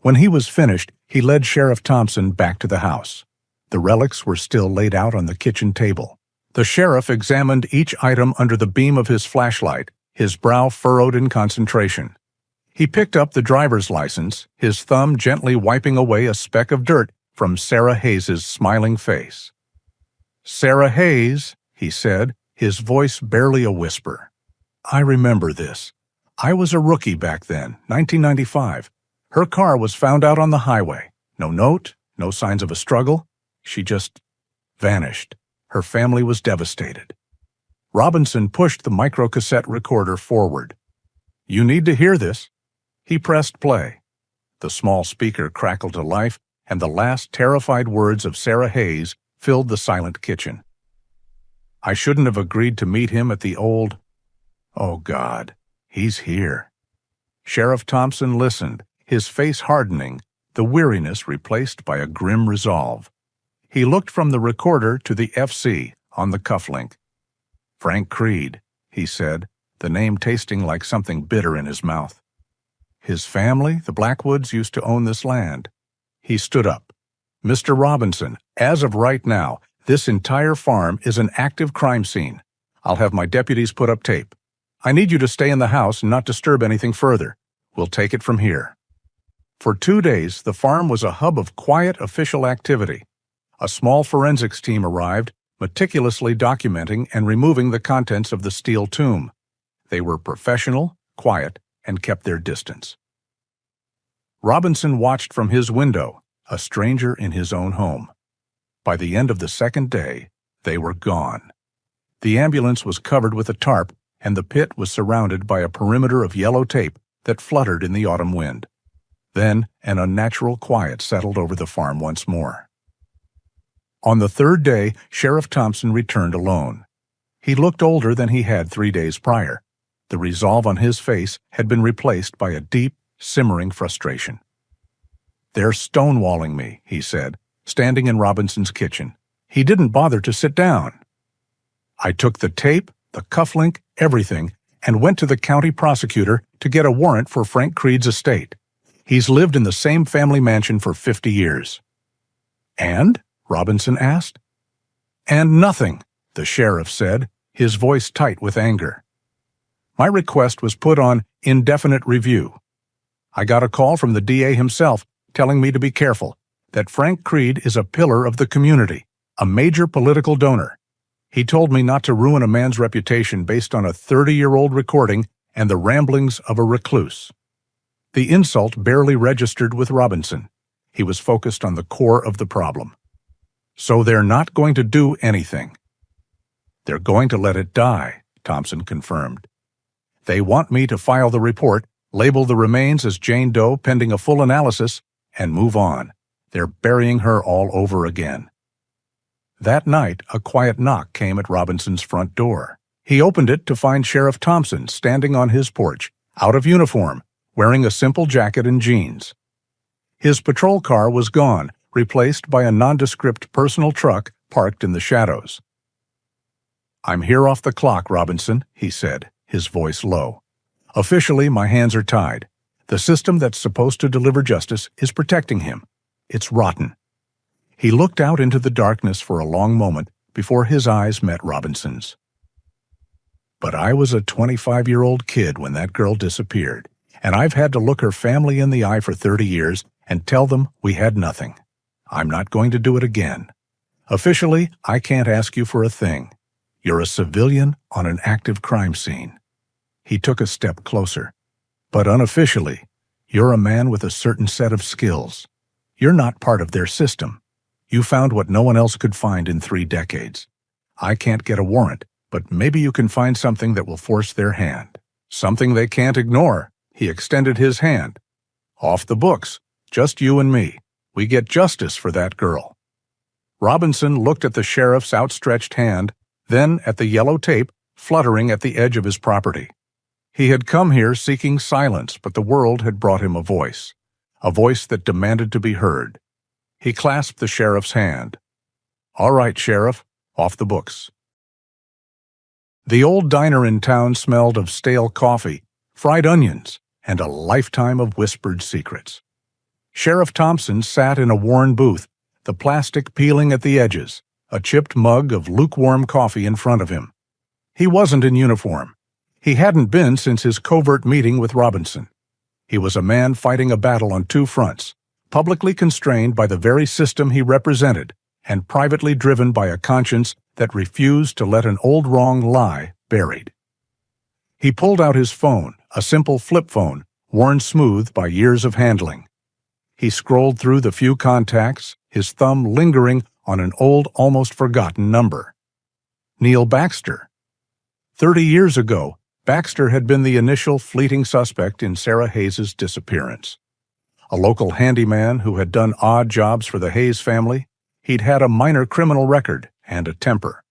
When he was finished, he led Sheriff Thompson back to the house. The relics were still laid out on the kitchen table. The sheriff examined each item under the beam of his flashlight, his brow furrowed in concentration. He picked up the driver's license, his thumb gently wiping away a speck of dirt from Sarah Hayes's smiling face. "Sarah Hayes," he said, his voice barely a whisper. "I remember this. I was a rookie back then, 1995. Her car was found out on the highway. No note, no signs of a struggle. She just vanished. Her family was devastated." Robinson pushed the microcassette recorder forward. "You need to hear this." He pressed play. The small speaker crackled to life, and the last terrified words of Sarah Hayes filled the silent kitchen. "I shouldn't have agreed to meet him at the old... Oh, God, he's here." Sheriff Thompson listened, his face hardening, the weariness replaced by a grim resolve. He looked from the recorder to the FC on the cufflink. "Frank Creed," he said, the name tasting like something bitter in his mouth. "His family, the Blackwoods, used to own this land." He stood up. "Mr. Robinson, as of right now, this entire farm is an active crime scene. I'll have my deputies put up tape. I need you to stay in the house and not disturb anything further. We'll take it from here." For 2 days, the farm was a hub of quiet official activity. A small forensics team arrived, meticulously documenting and removing the contents of the steel tomb. They were professional, quiet, and kept their distance. Robinson watched from his window, a stranger in his own home. By the end of the second day, they were gone. The ambulance was covered with a tarp, and the pit was surrounded by a perimeter of yellow tape that fluttered in the autumn wind. Then an unnatural quiet settled over the farm once more. On the third day, Sheriff Thompson returned alone. He looked older than he had 3 days prior. The resolve on his face had been replaced by a deep, simmering frustration. "They're stonewalling me," he said, standing in Robinson's kitchen. He didn't bother to sit down. "I took the tape, the cufflink, everything, and went to the county prosecutor to get a warrant for Frank Creed's estate. He's lived in the same family mansion for 50 years. "And?" Robinson asked. "And nothing," the sheriff said, his voice tight with anger. My request was put on indefinite review. I got a call from the DA himself telling me to be careful, that Frank Creed is a pillar of the community, a major political donor. He told me not to ruin a man's reputation based on a 30-year-old recording and the ramblings of a recluse. The insult barely registered with Robinson. He was focused on the core of the problem. "So they're not going to do anything." "They're going to let it die," Thompson confirmed. "They want me to file the report, label the remains as Jane Doe pending a full analysis, and move on. They're burying her all over again." That night, a quiet knock came at Robinson's front door. He opened it to find Sheriff Thompson standing on his porch, out of uniform, wearing a simple jacket and jeans. His patrol car was gone, replaced by a nondescript personal truck parked in the shadows. "I'm here off the clock, Robinson," he said, his voice low. "Officially, my hands are tied. The system that's supposed to deliver justice is protecting him. It's rotten." He looked out into the darkness for a long moment before his eyes met Robinson's. "But I was a 25-year-old kid when that girl disappeared, and I've had to look her family in the eye for 30 years and tell them we had nothing. I'm not going to do it again. Officially, I can't ask you for a thing. You're a civilian on an active crime scene." He took a step closer. "But unofficially, you're a man with a certain set of skills. You're not part of their system. You found what no one else could find in 3 decades. I can't get a warrant, but maybe you can find something that will force their hand. Something they can't ignore." He extended his hand. "Off the books. Just you and me. We get justice for that girl." Robinson looked at the sheriff's outstretched hand, then at the yellow tape fluttering at the edge of his property. He had come here seeking silence, but the world had brought him a voice that demanded to be heard. He clasped the sheriff's hand. "All right, Sheriff, off the books." The old diner in town smelled of stale coffee, fried onions, and a lifetime of whispered secrets. Sheriff Thompson sat in a worn booth, the plastic peeling at the edges, a chipped mug of lukewarm coffee in front of him. He wasn't in uniform. He hadn't been since his covert meeting with Robinson. He was a man fighting a battle on 2 fronts, publicly constrained by the very system he represented, and privately driven by a conscience that refused to let an old wrong lie buried. He pulled out his phone, a simple flip phone, worn smooth by years of handling. He scrolled through the few contacts, his thumb lingering on an old, almost forgotten number. Neil Baxter. 30 years ago, Baxter had been the initial fleeting suspect in Sarah Hayes' disappearance. A local handyman who had done odd jobs for the Hayes family, he'd had a minor criminal record and a temper.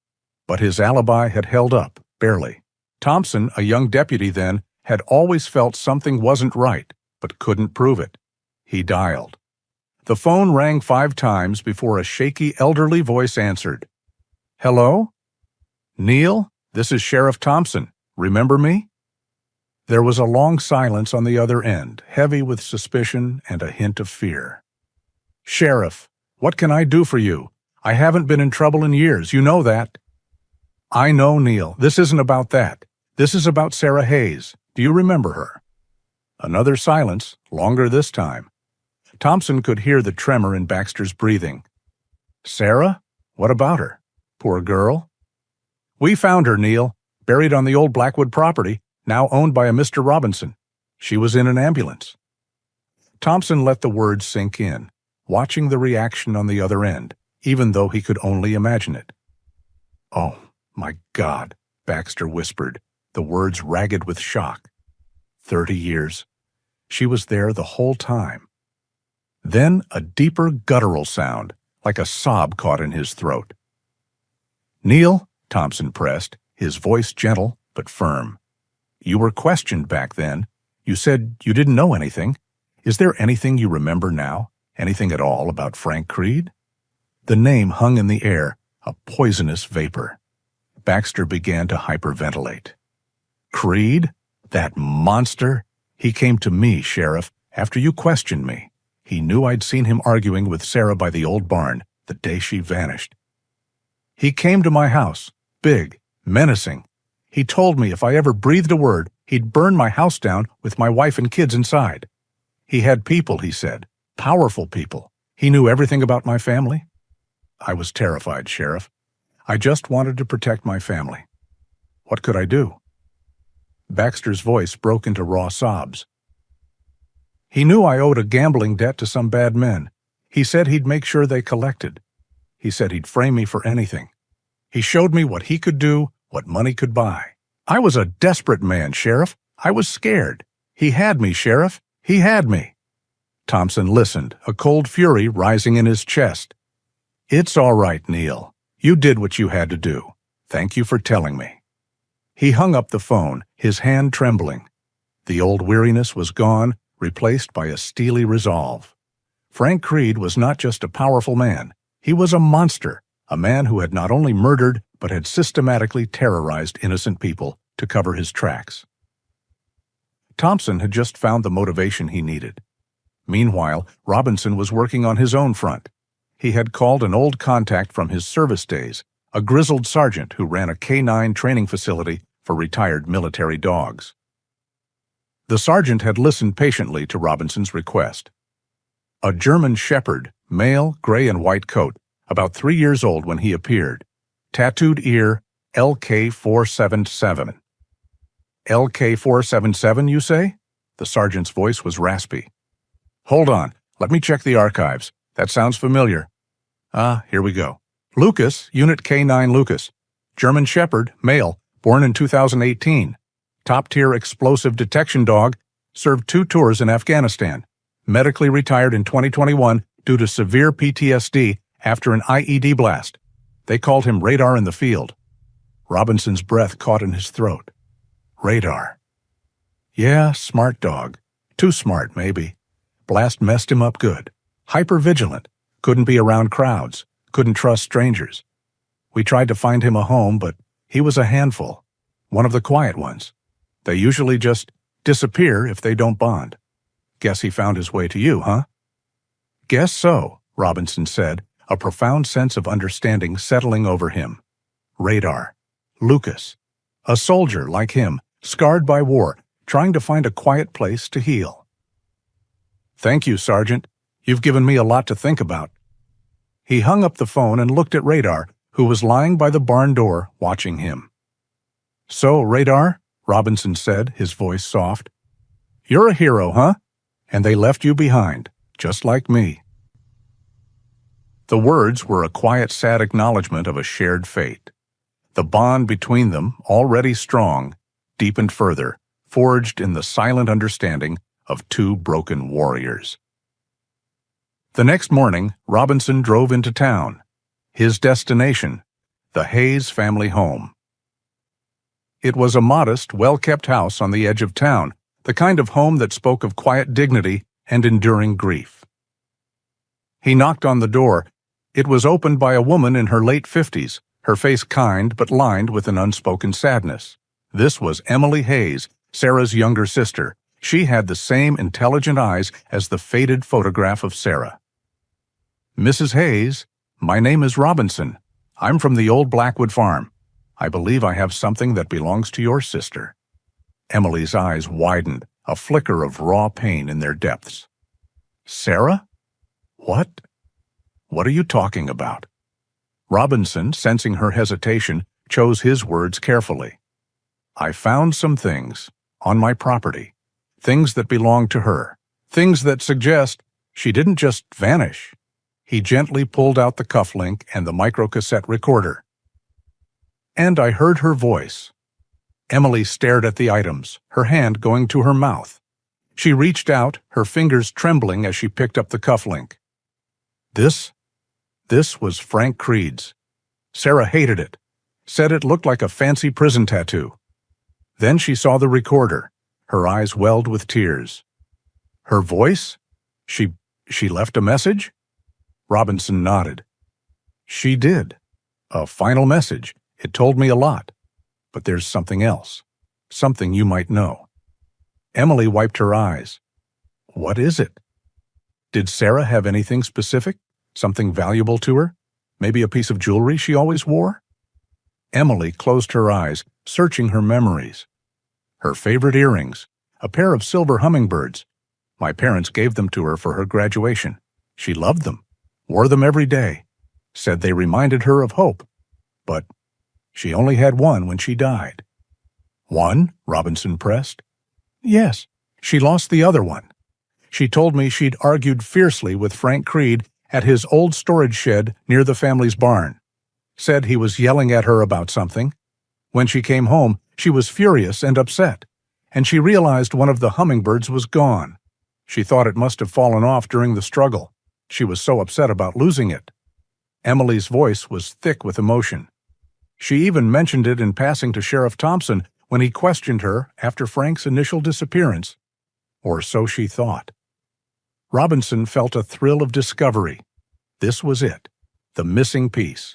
But his alibi had held up, barely. Thompson, a young deputy then, had always felt something wasn't right, but couldn't prove it. He dialed. The phone rang 5 times before a shaky elderly voice answered. "Hello? Neil, this is Sheriff Thompson. Remember me?" There was a long silence on the other end, heavy with suspicion and a hint of fear. "Sheriff, what can I do for you? I haven't been in trouble in years, you know that." "I know, Neil. This isn't about that. This is about Sarah Hayes. Do you remember her?" Another silence, longer this time. Thompson could hear the tremor in Baxter's breathing. "Sarah? What about her? Poor girl." "We found her, Neil, buried on the old Blackwood property, now owned by a Mr. Robinson. She was in an ambulance." Thompson let the words sink in, watching the reaction on the other end, even though he could only imagine it. "Oh, my God," Baxter whispered, the words ragged with shock. 30 years. She was there the whole time. Then a deeper guttural sound, like a sob caught in his throat. "Neil," Thompson pressed, his voice gentle but firm. "You were questioned back then. You said you didn't know anything. Is there anything you remember now? Anything at all about Frank Creed?" The name hung in the air, a poisonous vapor. Baxter began to hyperventilate. "Creed? That monster? He came to me, Sheriff, after you questioned me. He knew I'd seen him arguing with Sarah by the old barn the day she vanished." He came to my house, big, menacing. He told me if I ever breathed a word, he'd burn my house down with my wife and kids inside. He had people, he said, powerful people. He knew everything about my family. I was terrified, Sheriff. I just wanted to protect my family. What could I do? Baxter's voice broke into raw sobs. He knew I owed a gambling debt to some bad men. He said he'd make sure they collected. He said he'd frame me for anything. He showed me what he could do, what money could buy. I was a desperate man, Sheriff. I was scared. He had me, Sheriff. He had me. Thompson listened, a cold fury rising in his chest. It's all right, Neil. You did what you had to do. Thank you for telling me. He hung up the phone, his hand trembling. The old weariness was gone, replaced by a steely resolve. Frank Creed was not just a powerful man. He was a monster, a man who had not only murdered, but had systematically terrorized innocent people to cover his tracks. Thompson had just found the motivation he needed. Meanwhile, Robinson was working on his own front. He had called an old contact from his service days, a grizzled sergeant who ran a canine training facility for retired military dogs. The sergeant had listened patiently to Robinson's request. A German shepherd, male, gray and white coat, about 3 years old when he appeared. Tattooed ear, LK477. LK477, you say? The sergeant's voice was raspy. Hold on, let me check the archives. That sounds familiar. Here we go. Lucas, Unit K9 Lucas. German shepherd, male, born in 2018. Top-tier explosive detection dog, served 2 tours in Afghanistan. Medically retired in 2021 due to severe PTSD after an IED blast. They called him Radar in the field. Robinson's breath caught in his throat. Radar. Yeah, smart dog. Too smart, maybe. Blast messed him up good. Hyper-vigilant. Couldn't be around crowds. Couldn't trust strangers. We tried to find him a home, but he was a handful. One of the quiet ones. They usually just disappear if they don't bond. Guess he found his way to you, huh? Guess so, Robinson said, a profound sense of understanding settling over him. Radar. Lucas. A soldier like him, scarred by war, trying to find a quiet place to heal. Thank you, Sergeant. You've given me a lot to think about. He hung up the phone and looked at Radar, who was lying by the barn door, watching him. So, Radar, Robinson said, his voice soft. You're a hero, huh? And they left you behind, just like me. The words were a quiet, sad acknowledgement of a shared fate. The bond between them, already strong, deepened further, forged in the silent understanding of 2 broken warriors. The next morning, Robinson drove into town. His destination, the Hayes family home. It was a modest, well-kept house on the edge of town, the kind of home that spoke of quiet dignity and enduring grief. He knocked on the door. It was opened by a woman in her late 50s, her face kind but lined with an unspoken sadness. This was Emily Hayes, Sarah's younger sister. She had the same intelligent eyes as the faded photograph of Sarah. Mrs. Hayes, my name is Robinson. I'm from the old Blackwood farm. I believe I have something that belongs to your sister. Emily's eyes widened, a flicker of raw pain in their depths. Sarah? What? What are you talking about? Robinson, sensing her hesitation, chose his words carefully. I found some things on my property, things that belong to her, things that suggest she didn't just vanish. He gently pulled out the cufflink and the microcassette recorder. And I heard her voice. Emily stared at the items, her hand going to her mouth. She reached out, her fingers trembling as she picked up the cufflink. This was Frank Creed's. Sarah hated it, said it looked like a fancy prison tattoo. Then she saw the recorder, her eyes welled with tears. Her voice? She left a message? Robinson nodded. She did. A final message. It told me a lot. But there's something else. Something you might know. Emily wiped her eyes. What is it? Did Sarah have anything specific? Something valuable to her? Maybe a piece of jewelry she always wore? Emily closed her eyes, searching her memories. Her favorite earrings, a pair of silver hummingbirds. My parents gave them to her for her graduation. She loved them, wore them every day, said they reminded her of hope. But she only had one when she died. One? Robinson pressed. Yes, she lost the other one. She told me she'd argued fiercely with Frank Creed at his old storage shed near the family's barn. Said he was yelling at her about something. When she came home, she was furious and upset, and she realized one of the hummingbirds was gone. She thought it must have fallen off during the struggle. She was so upset about losing it. Emily's voice was thick with emotion. She even mentioned it in passing to Sheriff Thompson when he questioned her after Frank's initial disappearance. Or so she thought. Robinson felt a thrill of discovery. This was it, the missing piece.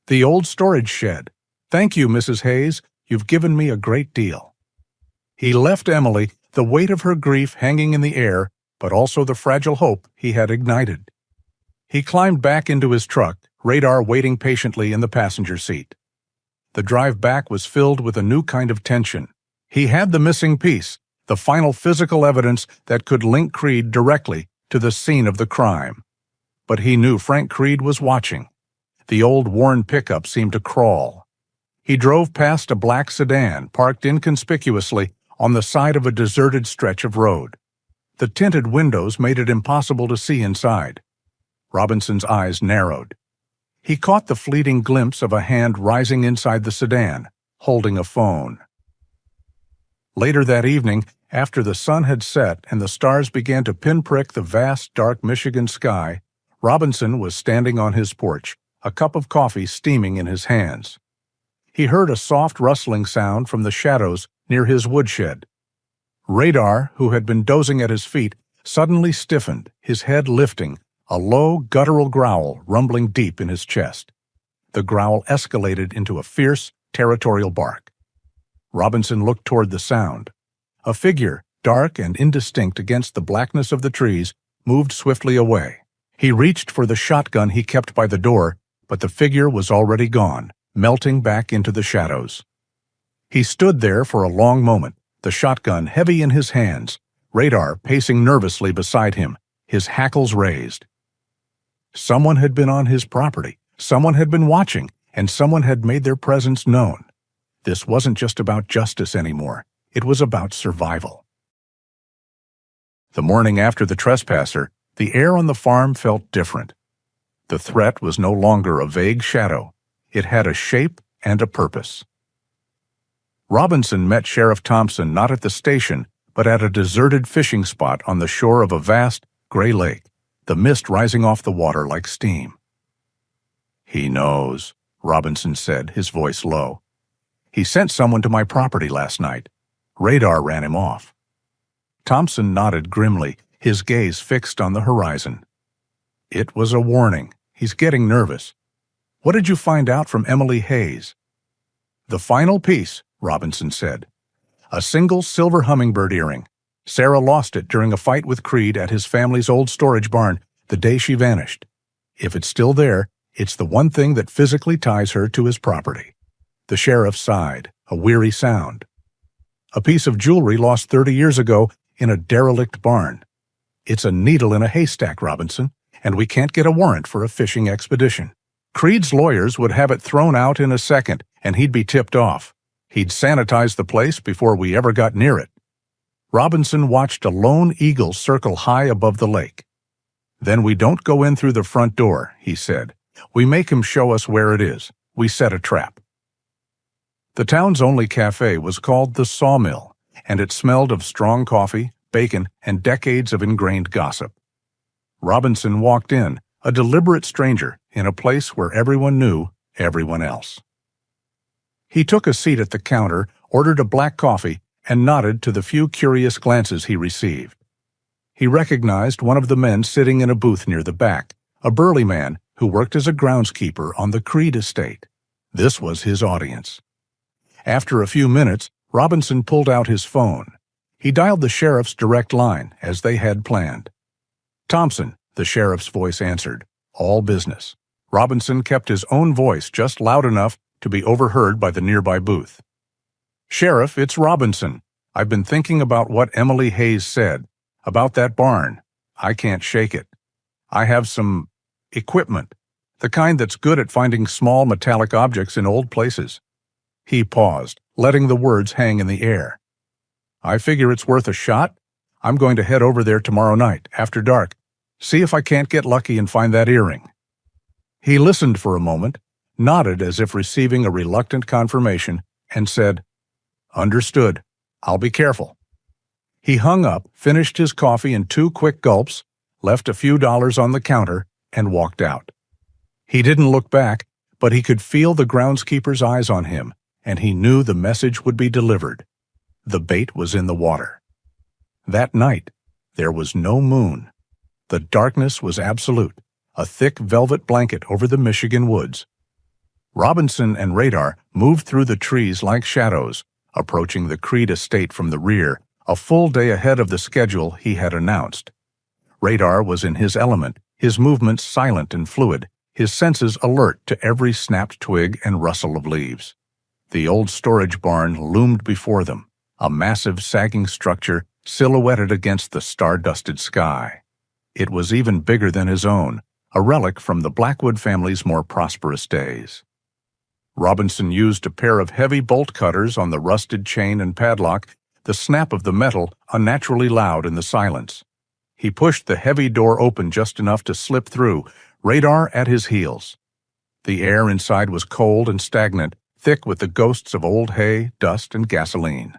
The old storage shed. Thank you, Mrs. Hayes. You've given me a great deal. He left Emily, the weight of her grief hanging in the air, but also the fragile hope he had ignited. He climbed back into his truck, Radar waiting patiently in the passenger seat. The drive back was filled with a new kind of tension. He had the missing piece, the final physical evidence that could link Creed directly to the scene of the crime. But he knew Frank Creed was watching. The old worn pickup seemed to crawl. He drove past a black sedan parked inconspicuously on the side of a deserted stretch of road. The tinted windows made it impossible to see inside. Robinson's eyes narrowed. He caught the fleeting glimpse of a hand rising inside the sedan, holding a phone. Later that evening, after the sun had set and the stars began to pinprick the vast, dark Michigan sky, Robinson was standing on his porch, a cup of coffee steaming in his hands. He heard a soft rustling sound from the shadows near his woodshed. Radar, who had been dozing at his feet, suddenly stiffened, his head lifting, a low, guttural growl rumbling deep in his chest. The growl escalated into a fierce, territorial bark. Robinson looked toward the sound. A figure, dark and indistinct against the blackness of the trees, moved swiftly away. He reached for the shotgun he kept by the door, but the figure was already gone, melting back into the shadows. He stood there for a long moment, the shotgun heavy in his hands, Radar pacing nervously beside him, his hackles raised. Someone had been on his property, someone had been watching, and someone had made their presence known. This wasn't just about justice anymore. It was about survival. The morning after the trespasser, the air on the farm felt different. The threat was no longer a vague shadow. It had a shape and a purpose. Robinson met Sheriff Thompson not at the station, but at a deserted fishing spot on the shore of a vast, gray lake, the mist rising off the water like steam. "He knows," Robinson said, his voice low. "He sent someone to my property last night. Radar ran him off." Thompson nodded grimly, his gaze fixed on the horizon. "It was a warning. He's getting nervous. What did you find out from Emily Hayes?" "The final piece," Robinson said. "A single silver hummingbird earring. Sarah lost it during a fight with Creed at his family's old storage barn the day she vanished. If it's still there, it's the one thing that physically ties her to his property." The sheriff sighed, a weary sound. "A piece of jewelry lost 30 years ago in a derelict barn. It's a needle in a haystack, Robinson, and we can't get a warrant for a fishing expedition. Creed's lawyers would have it thrown out in a second, and he'd be tipped off. He'd sanitize the place before we ever got near it." Robinson watched a lone eagle circle high above the lake. "Then we don't go in through the front door," he said. "We make him show us where it is. We set a trap." The town's only cafe was called the Sawmill, and it smelled of strong coffee, bacon, and decades of ingrained gossip. Robinson walked in, a deliberate stranger, in a place where everyone knew everyone else. He took a seat at the counter, ordered a black coffee, and nodded to the few curious glances he received. He recognized one of the men sitting in a booth near the back, a burly man who worked as a groundskeeper on the Creed estate. This was his audience. After a few minutes, Robinson pulled out his phone. He dialed the sheriff's direct line, as they had planned. "Thompson," the sheriff's voice answered. "All business." Robinson kept his own voice just loud enough to be overheard by the nearby booth. "Sheriff, it's Robinson. I've been thinking about what Emily Hayes said about that barn. I can't shake it. I have some equipment, the kind that's good at finding small metallic objects in old places." He paused, letting the words hang in the air. "I figure it's worth a shot. I'm going to head over there tomorrow night, after dark, see if I can't get lucky and find that earring." He listened for a moment, nodded as if receiving a reluctant confirmation, and said, "Understood. I'll be careful." He hung up, finished his coffee in 2 quick gulps, left a few dollars on the counter, and walked out. He didn't look back, but he could feel the groundskeeper's eyes on him, and he knew the message would be delivered. The bait was in the water. That night, there was no moon. The darkness was absolute, a thick velvet blanket over the Michigan woods. Robinson and Radar moved through the trees like shadows, approaching the Creed estate from the rear, a full day ahead of the schedule he had announced. Radar was in his element, his movements silent and fluid, his senses alert to every snapped twig and rustle of leaves. The old storage barn loomed before them, a massive sagging structure silhouetted against the star-dusted sky. It was even bigger than his own, a relic from the Blackwood family's more prosperous days. Robinson used a pair of heavy bolt cutters on the rusted chain and padlock, the snap of the metal unnaturally loud in the silence. He pushed the heavy door open just enough to slip through, Radar at his heels. The air inside was cold and stagnant, thick with the ghosts of old hay, dust, and gasoline.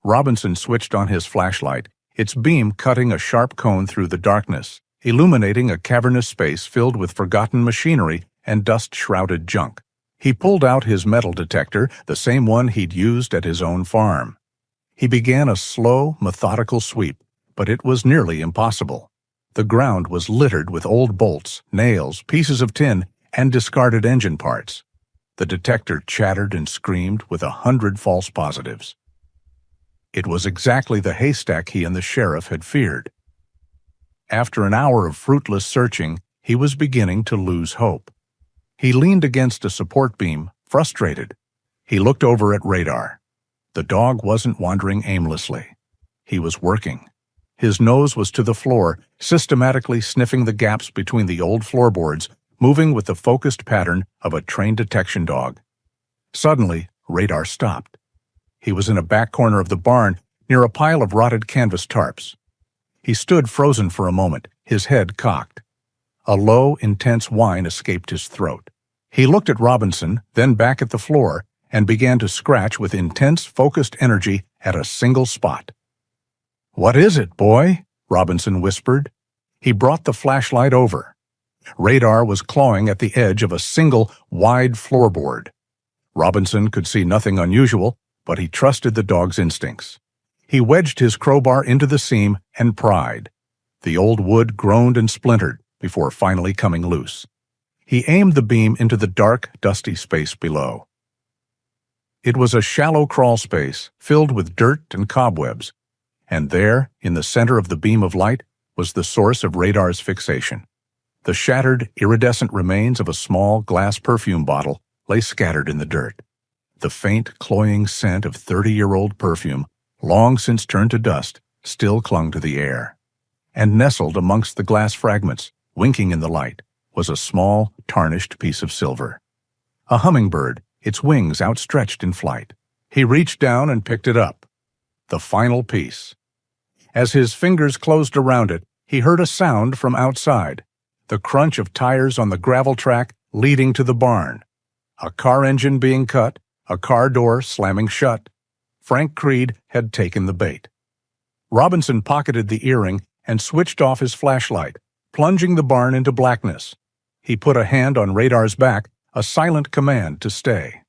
Robinson switched on his flashlight, its beam cutting a sharp cone through the darkness, illuminating a cavernous space filled with forgotten machinery and dust-shrouded junk. He pulled out his metal detector, the same one he'd used at his own farm. He began a slow, methodical sweep, but it was nearly impossible. The ground was littered with old bolts, nails, pieces of tin, and discarded engine parts. The detector chattered and screamed with 100 false positives. It was exactly the haystack he and the sheriff had feared. After an hour of fruitless searching, he was beginning to lose hope. He leaned against a support beam, frustrated. He looked over at Radar. The dog wasn't wandering aimlessly. He was working. His nose was to the floor, systematically sniffing the gaps between the old floorboards, moving with the focused pattern of a trained detection dog. Suddenly, Radar stopped. He was in a back corner of the barn, near a pile of rotted canvas tarps. He stood frozen for a moment, his head cocked. A low, intense whine escaped his throat. He looked at Robinson, then back at the floor, and began to scratch with intense, focused energy at a single spot. "What is it, boy?" Robinson whispered. He brought the flashlight over. Radar was clawing at the edge of a single, wide floorboard. Robinson could see nothing unusual, but he trusted the dog's instincts. He wedged his crowbar into the seam and pried. The old wood groaned and splintered before finally coming loose. He aimed the beam into the dark, dusty space below. It was a shallow crawl space filled with dirt and cobwebs, and there, in the center of the beam of light, was the source of Radar's fixation. The shattered, iridescent remains of a small glass perfume bottle lay scattered in the dirt. The faint, cloying scent of 30-year-old perfume, long since turned to dust, still clung to the air. And nestled amongst the glass fragments, winking in the light, was a small, tarnished piece of silver. A hummingbird, its wings outstretched in flight. He reached down and picked it up. The final piece. As his fingers closed around it, he heard a sound from outside, the crunch of tires on the gravel track leading to the barn. A car engine being cut, a car door slamming shut. Frank Creed had taken the bait. Robinson pocketed the earring and switched off his flashlight, plunging the barn into blackness. He put a hand on Radar's back, a silent command to stay.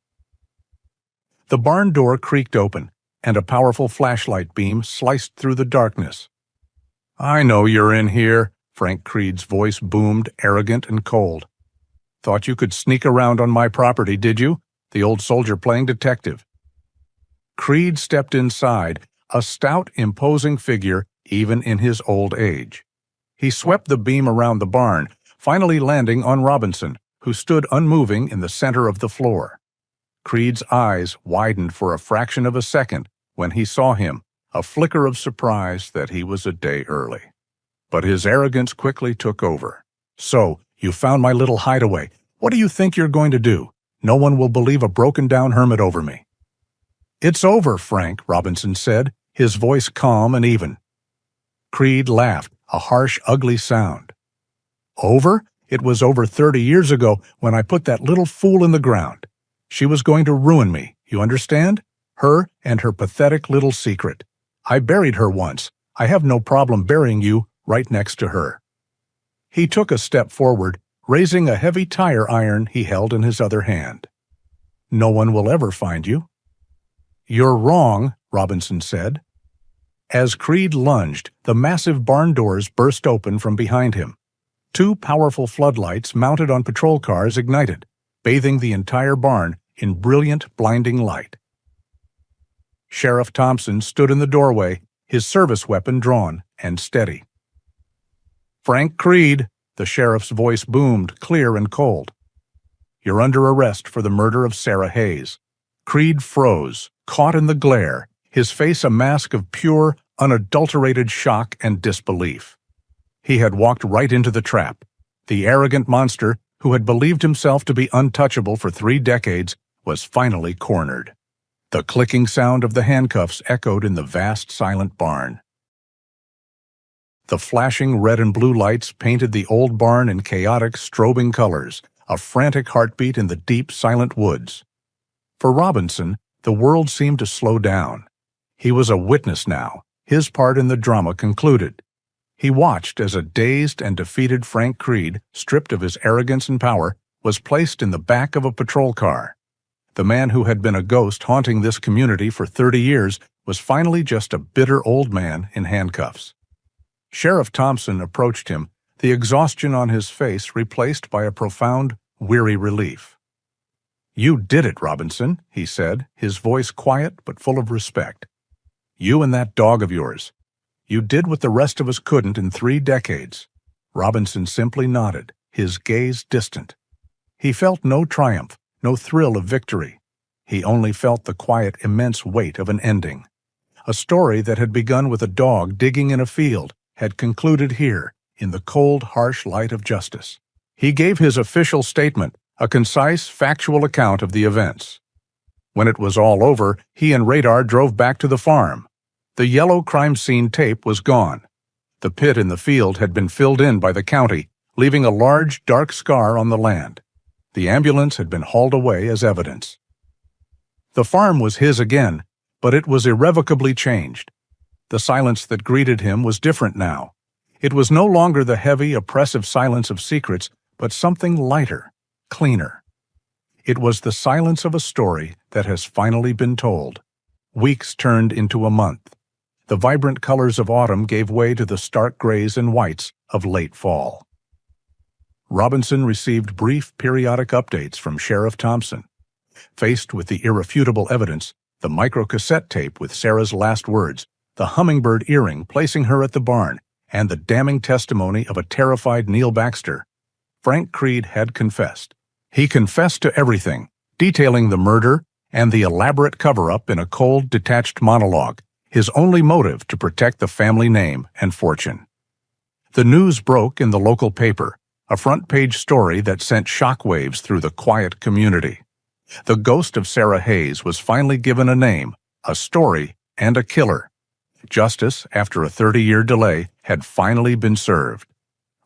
The barn door creaked open, and a powerful flashlight beam sliced through the darkness. "I know you're in here," Frank Creed's voice boomed, arrogant and cold. "Thought you could sneak around on my property, did you? The old soldier playing detective." Creed stepped inside, a stout, imposing figure even in his old age. He swept the beam around the barn, finally landing on Robinson, who stood unmoving in the center of the floor. Creed's eyes widened for a fraction of a second when he saw him, a flicker of surprise that he was a day early. But his arrogance quickly took over. "So, you found my little hideaway. What do you think you're going to do? No one will believe a broken-down hermit over me." "It's over, Frank," Robinson said, his voice calm and even. Creed laughed, a harsh, ugly sound. "Over? It was over 30 years ago when I put that little fool in the ground. She was going to ruin me, you understand? Her and her pathetic little secret. I buried her once. I have no problem burying you right next to her." He took a step forward, raising a heavy tire iron he held in his other hand. "No one will ever find you." "You're wrong," Robinson said. As Creed lunged, the massive barn doors burst open from behind him. Two powerful floodlights mounted on patrol cars ignited, bathing the entire barn in brilliant, blinding light. Sheriff Thompson stood in the doorway, his service weapon drawn and steady. "Frank Creed," the sheriff's voice boomed, clear and cold. "You're under arrest for the murder of Sarah Hayes." Creed froze, caught in the glare, his face a mask of pure, unadulterated shock and disbelief. He had walked right into the trap. The arrogant monster, who had believed himself to be untouchable for 3 decades, was finally cornered. The clicking sound of the handcuffs echoed in the vast, silent barn. The flashing red and blue lights painted the old barn in chaotic, strobing colors, a frantic heartbeat in the deep, silent woods. For Robinson, the world seemed to slow down. He was a witness now, his part in the drama concluded. He watched as a dazed and defeated Frank Creed, stripped of his arrogance and power, was placed in the back of a patrol car. The man who had been a ghost haunting this community for 30 years was finally just a bitter old man in handcuffs. Sheriff Thompson approached him, the exhaustion on his face replaced by a profound, weary relief. "You did it, Robinson," he said, his voice quiet but full of respect. "You and that dog of yours. You did what the rest of us couldn't in 3 decades." Robinson simply nodded, his gaze distant. He felt no triumph, no thrill of victory. He only felt the quiet, immense weight of an ending. A story that had begun with a dog digging in a field had concluded here, in the cold, harsh light of justice. He gave his official statement, a concise, factual account of the events. When it was all over, he and Radar drove back to the farm. The yellow crime scene tape was gone. The pit in the field had been filled in by the county, leaving a large, dark scar on the land. The ambulance had been hauled away as evidence. The farm was his again, but it was irrevocably changed. The silence that greeted him was different now. It was no longer the heavy, oppressive silence of secrets, but something lighter, cleaner. It was the silence of a story that has finally been told. Weeks turned into a month. The vibrant colors of autumn gave way to the stark grays and whites of late fall. Robinson received brief, periodic updates from Sheriff Thompson. Faced with the irrefutable evidence, the microcassette tape with Sarah's last words, the hummingbird earring placing her at the barn, and the damning testimony of a terrified Neil Baxter, Frank Creed had confessed. He confessed to everything, detailing the murder and the elaborate cover-up in a cold, detached monologue, his only motive to protect the family name and fortune. The news broke in the local paper, a front-page story that sent shockwaves through the quiet community. The ghost of Sarah Hayes was finally given a name, a story, and a killer. Justice, after a 30-year delay, had finally been served.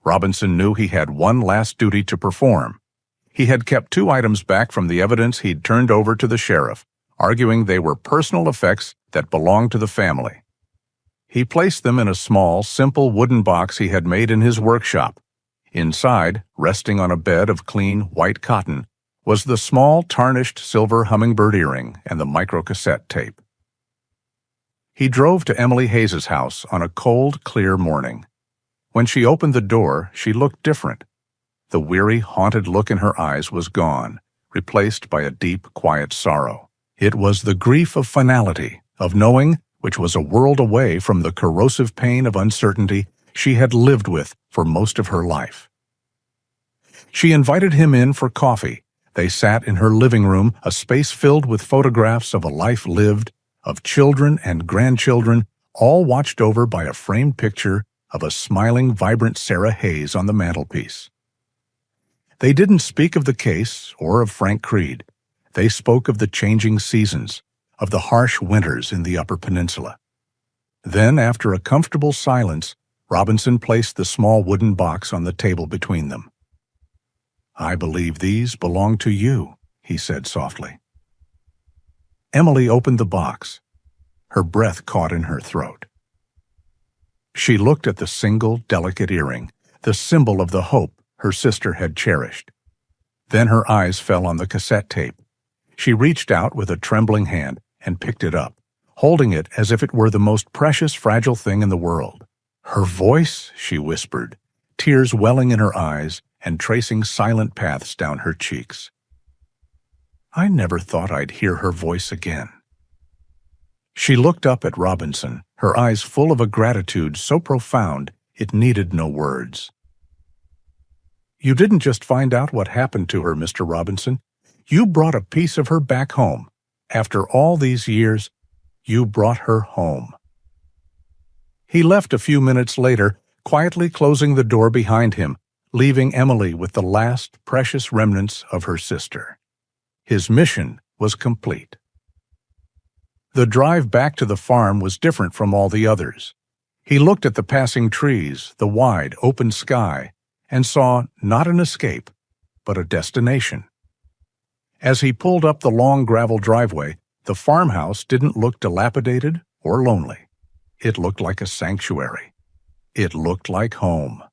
Robinson knew he had one last duty to perform. He had kept 2 items back from the evidence he'd turned over to the sheriff, arguing they were personal effects that belonged to the family. He placed them in a small, simple wooden box he had made in his workshop. Inside, resting on a bed of clean, white cotton, was the small, tarnished silver hummingbird earring and the microcassette tape. He drove to Emily Hayes's house on a cold, clear morning. When she opened the door, she looked different. The weary, haunted look in her eyes was gone, replaced by a deep, quiet sorrow. It was the grief of finality, of knowing, which was a world away from the corrosive pain of uncertainty she had lived with for most of her life. She invited him in for coffee. They sat in her living room, a space filled with photographs of a life lived, of children and grandchildren, all watched over by a framed picture of a smiling, vibrant Sarah Hayes on the mantelpiece. They didn't speak of the case or of Frank Creed. They spoke of the changing seasons, of the harsh winters in the Upper Peninsula. Then, after a comfortable silence, Robinson placed the small wooden box on the table between them. "I believe these belong to you," he said softly. Emily opened the box. Her breath caught in her throat. She looked at the single, delicate earring, the symbol of the hope her sister had cherished. Then her eyes fell on the cassette tape. She reached out with a trembling hand and picked it up, holding it as if it were the most precious, fragile thing in the world. "Her voice," she whispered, tears welling in her eyes and tracing silent paths down her cheeks. "I never thought I'd hear her voice again." She looked up at Robinson, her eyes full of a gratitude so profound it needed no words. "You didn't just find out what happened to her, Mr. Robinson. You brought a piece of her back home. After all these years, you brought her home." He left a few minutes later, quietly closing the door behind him, leaving Emily with the last precious remnants of her sister. His mission was complete. The drive back to the farm was different from all the others. He looked at the passing trees, the wide, open sky, and saw not an escape, but a destination. As he pulled up the long gravel driveway, the farmhouse didn't look dilapidated or lonely. It looked like a sanctuary. It looked like home.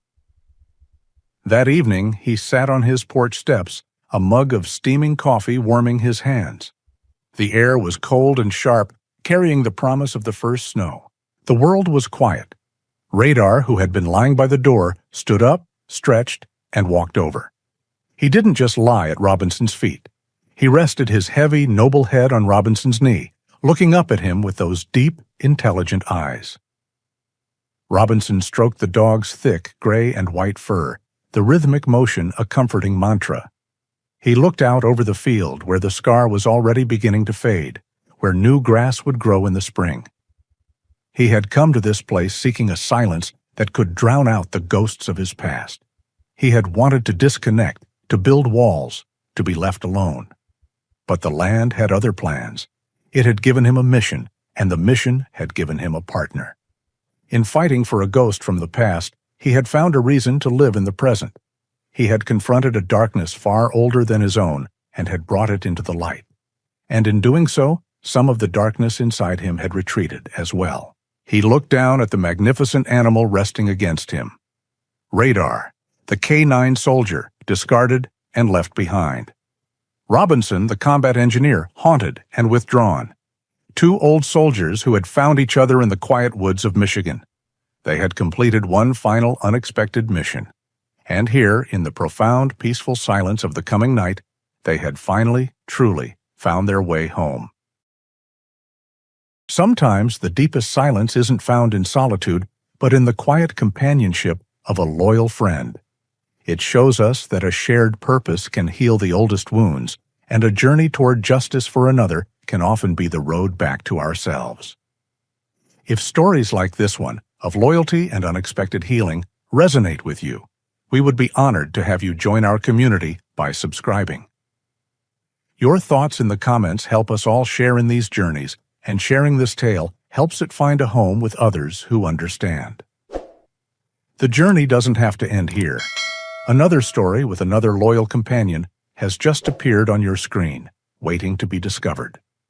That evening, he sat on his porch steps, a mug of steaming coffee warming his hands. The air was cold and sharp, carrying the promise of the first snow. The world was quiet. Radar, who had been lying by the door, stood up, stretched, and walked over. He didn't just lie at Robinson's feet. He rested his heavy, noble head on Robinson's knee, looking up at him with those deep, intelligent eyes. Robinson stroked the dog's thick gray and white fur, the rhythmic motion a comforting mantra. He looked out over the field where the scar was already beginning to fade, where new grass would grow in the spring. He had come to this place seeking a silence that could drown out the ghosts of his past. He had wanted to disconnect, to build walls, to be left alone. But the land had other plans. It had given him a mission, and the mission had given him a partner. In fighting for a ghost from the past, he had found a reason to live in the present. He had confronted a darkness far older than his own and had brought it into the light. And in doing so, some of the darkness inside him had retreated as well. He looked down at the magnificent animal resting against him. Radar, the canine soldier, discarded and left behind. Robinson, the combat engineer, haunted and withdrawn. Two old soldiers who had found each other in the quiet woods of Michigan. They had completed one final unexpected mission. And here, in the profound, peaceful silence of the coming night, they had finally, truly, found their way home. Sometimes the deepest silence isn't found in solitude, but in the quiet companionship of a loyal friend. It shows us that a shared purpose can heal the oldest wounds, and a journey toward justice for another can often be the road back to ourselves. If stories like this one, of loyalty and unexpected healing, resonate with you, we would be honored to have you join our community by subscribing. Your thoughts in the comments help us all share in these journeys, and sharing this tale helps it find a home with others who understand. The journey doesn't have to end here. Another story with another loyal companion has just appeared on your screen, waiting to be discovered.